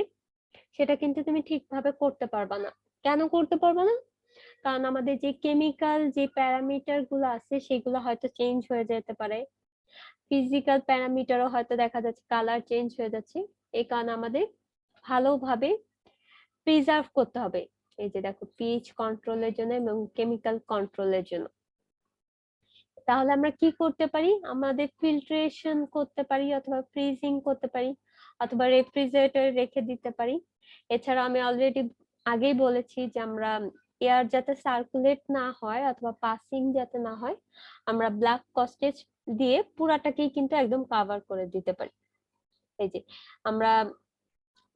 সেটা কিন্তু তুমি ঠিকভাবে করতে পারবা না। কেন করতে পারবা না? কারণ আমাদের যে কেমিক্যাল যে প্যারামিটার গুলো আছে সেগুলো হয়তো চেঞ্জ হয়ে যেতে পারে, ফিজিক্যাল প্যারামিটারও হয়তো দেখা যাচ্ছে কালার চেঞ্জ হয়ে যাচ্ছে। এই কারণে আমাদের ভালোভাবে প্রিজার্ভ করতে হবে। এই যে দেখো পিএইচ কন্ট্রোলের জন্য এবং কেমিক্যাল কন্ট্রোলের জন্য। তাহলে আমরা কি করতে পারি? আমাদের ফিল্ট্রেশন করতে পারি অথবা ফ্রিজিং করতে পারি অথবা রেফ্রিজারেটরে রেখে দিতে পারি। এছাড়া আমি অলরেডি আগেই বলেছি যে আমরা এয়ার যাতে সার্কুলেট না হয় অথবা পাসিং যাতে না হয়, আমরা ব্ল্যাক কস্টেজ দিয়ে পুরাটাকেই কিন্তু একদম কভার করে দিতে পারি। এই যে আমরা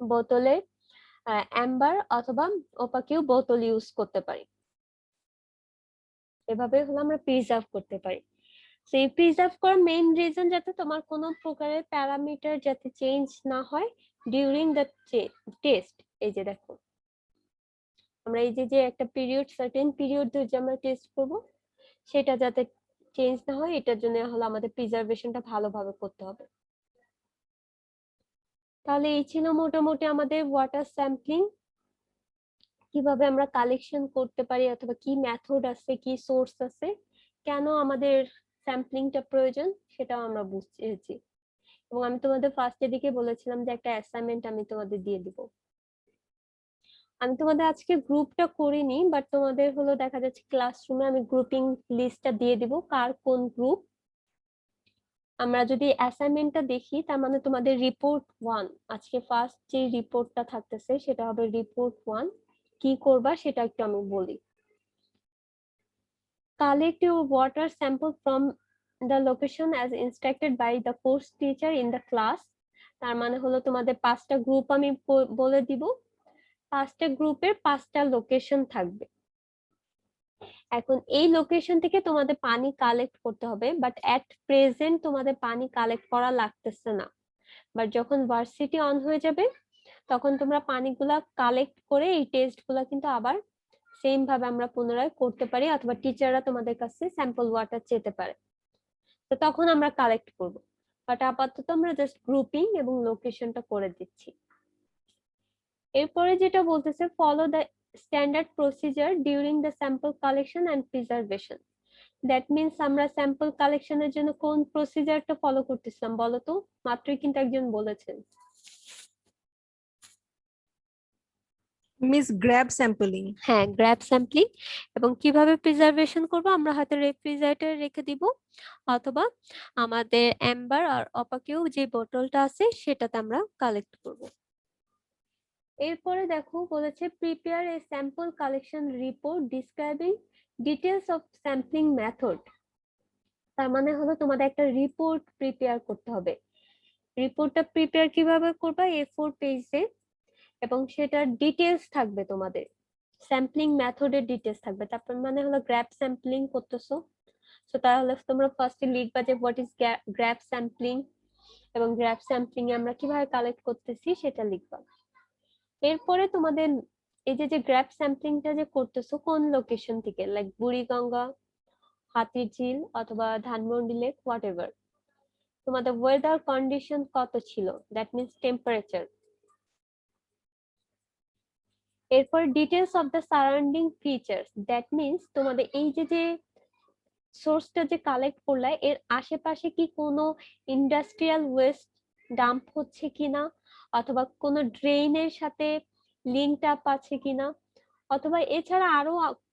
বোতলে অ্যাম্বার অথবা ওপাকেও বোতল ইউজ করতে পারি। এভাবে হলো আমরা প্রিজার্ভ করতে পারি। সেই প্রিজার্ভ করার মেইন রিজন যাতে তোমার কোনো প্রকারের প্যারামিটার যাতে চেঞ্জ না হয় ডিউরিং দ্য টেস্ট। এই যে দেখো আমরা এই যে একটা পিরিয়ড, সার্টেন পিরিয়ড ধরে যে আমরা টেস্ট করব সেটা যাতে চেঞ্জ না হয়, এটার জন্য হলো আমাদের প্রিজার্ভেশনটা ভালোভাবে করতে হবে। তাহলে এই ছিল মোটামুটি আমাদের ওয়াটার স্যাম্পলিং, কিভাবে আমরা কালেকশন করতে পারি অথবা কি মেথড আছে, কি সোর্স আছে, কেন আমাদের স্যাম্পলিংটা প্রয়োজন সেটাও আমরা বুঝেছি। এবং আমি তোমাদের ফার্স্টের দিকে বলেছিলাম যে একটা অ্যাসাইনমেন্ট আমি তোমাদের দিয়ে দিব। আমি তোমাদের আজকে গ্রুপটা করিনি, বাট তোমাদের হলো দেখা যাচ্ছে ক্লাসরুমে আমি গ্রুপিং লিস্টটা দিয়ে দিব কার কোন গ্রুপ। আমরা যদি অ্যাসাইনমেন্টটা দেখি তার মানে তোমাদের রিপোর্ট 1, আজকে ফার্স্ট যে রিপোর্টটা থাকতেছে সেটা হবে রিপোর্ট 1। কি করবা সেটা একটু আমি বলি। Collect your water sample from the location as instructed by the course teacher in the class। তার মানে হলো তোমাদের 5টা গ্রুপ আমি বলে দিব, 5টা গ্রুপের 5টা লোকেশন থাকবে। এখন এই লোকেশন থেকে তোমাদের পানি কালেক্ট করতে হবে, বাট এট প্রেজেন্ট তোমাদের পানি কালেক্ট করা লাগতেছে না। বাট যখন ভার্সিটি অন হয়ে যাবে তখন তোমরা পানিগুলা কালেক্ট করে এই টেস্টগুলা কিন্তু আবার সেম ভাবে আমরা পুনরায় করতে পারি, অথবা টিচাররা তোমাদের কাছে স্যাম্পল ওয়াটার চেতে পারে, তো তখন আমরা কালেক্ট করব। বাট আপাতত আমরা জাস্ট গ্রুপিং এবং লোকেশনটা করে দিচ্ছি। এরপরে যেটা বলতেছে follow the standard procedure during the sample collection and preservation. That means আমরা স্যাম্পল কালেকশনের জন্য কোন প্রসিজারটা ফলো করতেছিলাম বলো তো? মাত্রই কিন্তু একজন বলেছেন। Miss grab sampling. হ্যাঁ, গ্র্যাব স্যাম্পলিং। এবং কিভাবে প্রিজার্ভেশন করব? আমরা হয়তো রেফ্রিজারেটরে রেখে দিব অথবা আমাদের অ্যাম্বার আর অপাকেও যে বোতলটা আছে সেটাতে আমরা কালেক্ট করব। এরপরে দেখো বলেছে prepare a sample collection report describing details of sampling method. তার মানে হলো তোমাদের একটা রিপোর্ট প্রিপেয়ার করতে হবে। রিপোর্টটা প্রিপেয়ার কিভাবে করবা? A4 পেজে, এবং সেটার ডিটেইলস থাকবে তোমাদের, স্যাম্পলিং মেথডের ডিটেইলস থাকবে। তারপর মানে হলো গ্র্যাব স্যাম্পলিং করতেছো, তো তাহলে তোমরা ফার্স্টে লিখবা যে হোয়াট ইজ গ্র্যাব স্যাম্পলিং, এবং গ্র্যাব স্যাম্পলিং এ আমরা কিভাবে কালেক্ট করতেছি সেটা লিখবা। এরপরে তোমাদের এই যে গ্র্যাব স্যাম্পলিংটা যে করতেছো কোন লোকেশন থেকে, লাইক বুড়িগঙ্গা, হাতিরঝিল অথবা ধানমন্ডি লেক, হোয়াটএভার, তোমাদের ওয়েদার কন্ডিশন কত ছিল, দ্যাট মিন্স টেম্পারেচার, এরপর details of the surrounding features, that means তোমাদের এই যে সোর্সটা যে কালেক্ট করলে এর আশেপাশে কি কোনো ইন্ডাস্ট্রিয়াল ওয়েস্ট ডাম্প হচ্ছে কিনা, অথবা কোনো ড্রেইনের সাথে লিঙ্কড আপ আছে কিনা, অথবা এছাড়া আরো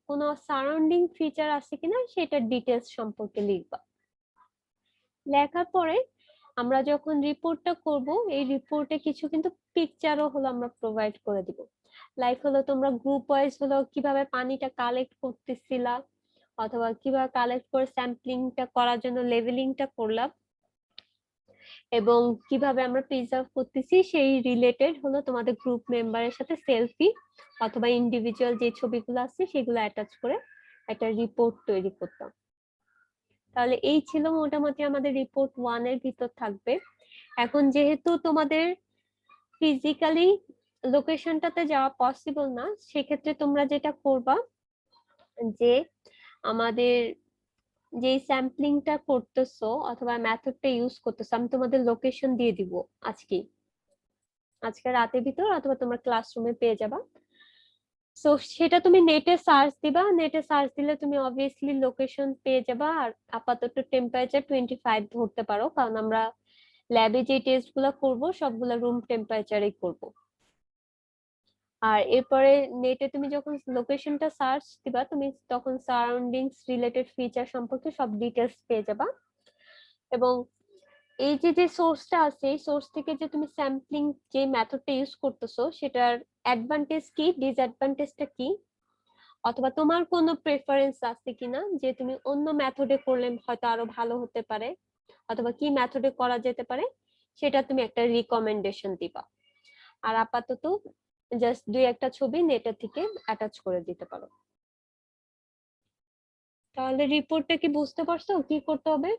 কোনো সারাউন্ডিং ফিচার আছে কিনা সেটার ডিটেলস সম্পর্কে লিখবা। লেখার পরে আমরা যখন রিপোর্টটা করব, এই রিপোর্টে কিছু কিন্তু পিকচারও হলো আমরা প্রোভাইড করে দিব। লাইক হলো তোমরা গ্রুপ ওয়াইজ হলো কিভাবে পানিটা কালেক্ট করতেছিলা, অথবা কিভাবে কালেক্ট করে স্যাম্পলিংটা করার জন্য লেভেলিংটা করলাম, এবং কিভাবে আমরা প্রিজার্ভ করতেছি সেই রিলেটেড হলো তোমাদের গ্রুপ মেম্বারের সাথে সেলফি অথবা ইন্ডিভিজুয়াল যে ছবিগুলো আছে সেগুলো অ্যাটাচ করে একটা রিপোর্ট তৈরি করতাম। তাহলে এই ছিল মোটামুটি আমাদের রিপোর্ট 1 এর ভিতর থাকবে। এখন যেহেতু তোমাদের ফিজিক্যালি লোকেশনটাতে যাওয়া পসিবল না, সেক্ষেত্রে তোমরা যেটা করবা যে আমাদের যে স্যাম্পলিংটা করতেছো অথবা মেথডটা ইউজ করতেছো, আমি তোমাদের লোকেশন দিয়ে দিব আজকে রাতের ভিতর, অথবা তোমরা ক্লাসরুমে পেয়ে যাবা। সো সেটা তুমি নেটে সার্চ দিবা, নেটে সার্চ দিলে তুমি অবভিয়াসলি লোকেশন পেয়ে যাবা। আর আপাতত টেম্পারেচার 25 ধরতে পারো, কারণ আমরা ল্যাবে যে টেস্ট গুলো করবো সবগুলো রুম টেম্পারেচারেই করব। আর এরপরে নেটে তুমি যখন লোকেশনটা সার্চ দিবা, তুমি তখন সারাউন্ডিংস রিলেটেড ফিচার সম্পর্কে সব ডিটেলস পেয়ে যাবা। এবং এই যে সোর্সটা আছে, এই সোর্স থেকে যে তুমি স্যাম্পলিং যে মেথডটা ইউজ করতেছো সেটার অ্যাডভান্টেজ কি, ডিসঅ্যাডভান্টেজটা কি, অথবা তোমার কোনো প্রেফারেন্স আছে কিনা যে তুমি অন্য মেথডে করলে হয়তো আরো ভালো হতে পারে, অথবা কি মেথডে করা যেতে পারে, সেটা তুমি একটা রিকমেন্ডেশন দিবা। আর আপাতত জাস্ট 2-1টা ছবি নেটের থেকে অ্যাটাচ করে দিতে পারো। তাহলে রিপোর্টটা কি বুঝতে পারছো কি করতে হবে?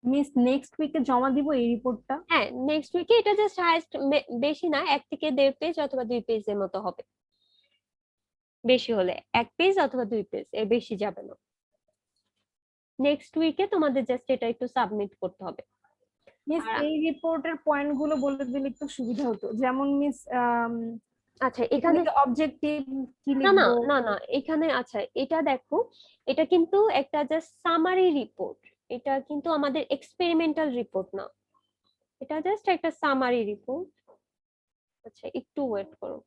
মিস নেক্সট উইকে জমা দিব এই রিপোর্টটা? হ্যাঁ, নেক্সট উইকে। এটা জাস্ট হাইস্ট, বেশি না, 1 থেকে 1.5 পেজ অথবা 2 পেজের মতো হবে। বেশি হলে 1 পেজ অথবা 2 পেজ, এর বেশি যাবে না। নেক্সট উইকে তোমাদের জাস্ট এটা একটু সাবমিট করতে হবে। মিস এই রিপোর্টের পয়েন্ট গুলো বলে দিলে একটু সুবিধা হতো। যেমন মিস আচ্ছা, এখানে অবজেক্টিভ কি না না লিখবো? না না এখানে আচ্ছা, এটা দেখো, এটা কিন্তু একটা জাস্ট সামারি রিপোর্ট, এটা কিন্তু আমাদের এক্সপেরিমেন্টাল রিপোর্ট না, এটা জাস্ট একটা সামারি রিপোর্ট। আচ্ছা, একটু ওয়েট করো।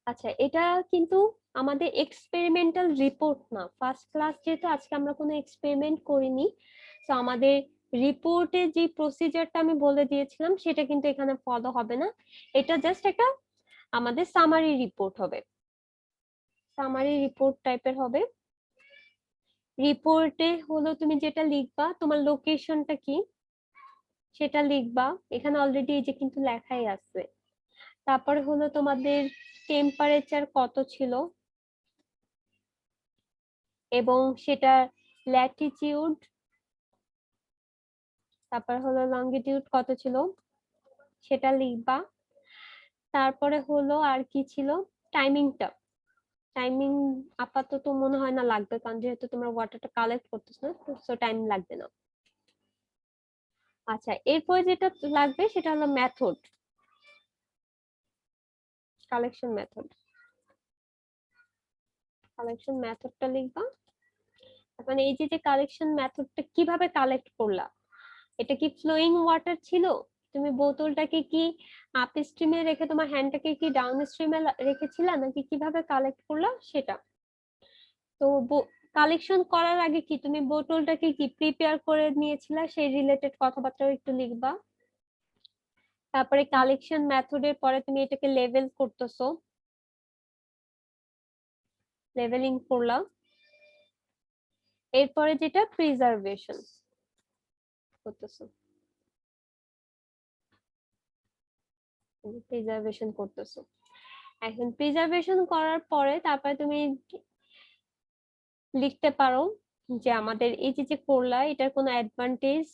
আচ্ছা, এটা কিন্তু আমাদের এক্সপেরিমেন্টাল রিপোর্ট না। ফার্স্ট ক্লাস যেহেতু আজকে আমরা কোনো এক্সপেরিমেন্ট করিনি, তো আমাদের রিপোর্টে যে প্রসিজারটা আমি বলে দিয়েছিলাম সেটা কিন্তু এখানে ফলো হবে না। এটা জাস্ট একটা আমাদের সামারি রিপোর্ট হবে, সামারি রিপোর্ট টাইপের হবে। রিপোর্টে হলো তুমি যেটা লিখবা, তোমার লোকেশনটা কি সেটা লিখবা, এখানে অলরেডি এই যে কিন্তু লেখাই আছে। তারপরে হলো তোমাদের টেম্পারেচার কত ছিল, এবং সেটা ল্যাটিটিউড, তারপর হলো লঙ্গিটিউড কত ছিল সেটা লিখবা। তারপরে হলো আর কি ছিল, টাইমিংটা। টাইমিং আপাতত মনে হয় না লাগবে, কারণ যেহেতু তোমরা ওয়াটারটা কালেক্ট করতেছ না, সো টাইম লাগবে না। আচ্ছা, এরপর যেটা লাগবে সেটা হলো মেথড, কালেকশন মেথড। কালেকশন মেথডটা লিখবা। মানে এই যে কালেকশন মেথডটা কিভাবে কালেক্ট করলা, এটা কি ফ্লোয়িং ওয়াটার ছিল, তুমি বোতলটাকে কি আপ স্ট্রিমে রেখে তোমার হ্যান্ডটাকে কি ডাউন স্ট্রিমে রেখেছিলা, নাকি কিভাবে কালেক্ট করলা সেটা। তো কালেকশন করার আগে কি তুমি বোতলটাকে কি প্রিপেয়ার করে নিয়েছিলা, সেই রিলেটেড কথাবার্তাও একটু লিখবা। তারপরে কালেকশন মেথডের পরে তুমি এটাকে লেভেল করতেছো, লেভেলিং করলা। এরপরে যেটা প্রিজার্ভেশন করতেছো, প্রিজার্ভেশন করতেছো। এখন প্রিজার্ভেশন করার পরে তারপরে তুমি লিখতে পারো যে আমাদের এই যে করলা এটার কোনো অ্যাডভান্টেজ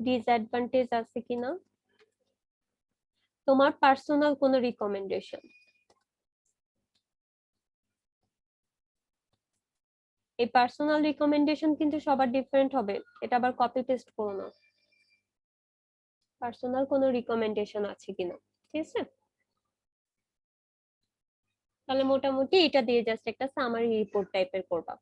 ডিসঅ্যাডভান্টেজ আছে কিনা, তোমার পার্সোনাল কোনো রিকমেন্ডেশন। এই পার্সোনাল রিকমেন্ডেশন কিন্তু সবার ডিফারেন্ট হবে, এটা আবার কপি পেস্ট করো না। পার্সোনাল কোনো রিকমেন্ডেশন আছে কিনা, ঠিক আছে? তাহলে মোটামুটি এটা দিয়ে জাস্ট একটা সামারি রিপোর্ট টাইপের করবা।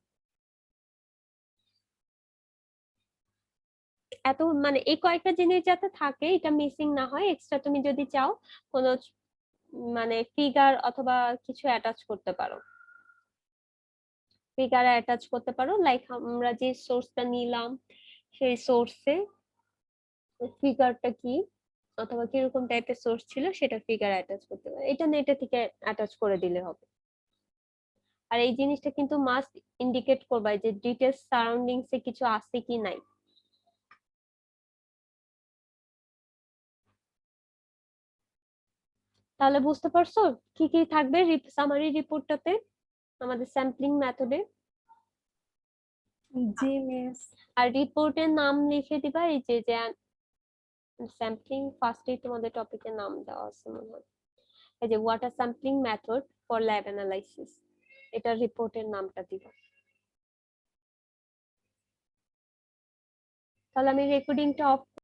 এত মানে এই কয়েকটা জিনিস যাতে থাকে, এটা মিসিং না হয়। এক্সট্রা তুমি যদি চাও কোনো মানে ফিগার অথবা কিছু অ্যাটাচ করতে পারো, ফিগার অ্যাটাচ করতে পারো। লাইক আমরা যে সোর্সটা নিলাম সেই সোর্সে ফিগারটা কি অথবা কিরকম টাইপের সোর্স ছিল সেটা ফিগার অ্যাটাচ করতে পারো। এটা নেটে থেকে অ্যাটাচ করে দিলে হবে। আর এই জিনিসটা কিন্তু মাস্ট ইন্ডিকেট করবা যে ডিটেলস সারাউন্ডিংস এ কিছু আছে কি নাই। তাহলে বুঝতে পারছো কি কি থাকবে সামারি রিপোর্টটাতে আমাদের স্যাম্পলিং মেথডে। জি মিস। আর রিপোর্টের নাম লিখে দিবা এই যে যে স্যাম্পলিং ফার্স্টে তোমাদের টপিকের নাম দেওয়া আছে মনে হয়, এই যে water sampling method for lab analysis, এটা রিপোর্টের নামটা দিবা। তাহলে আমি রেকর্ডিংটা অফ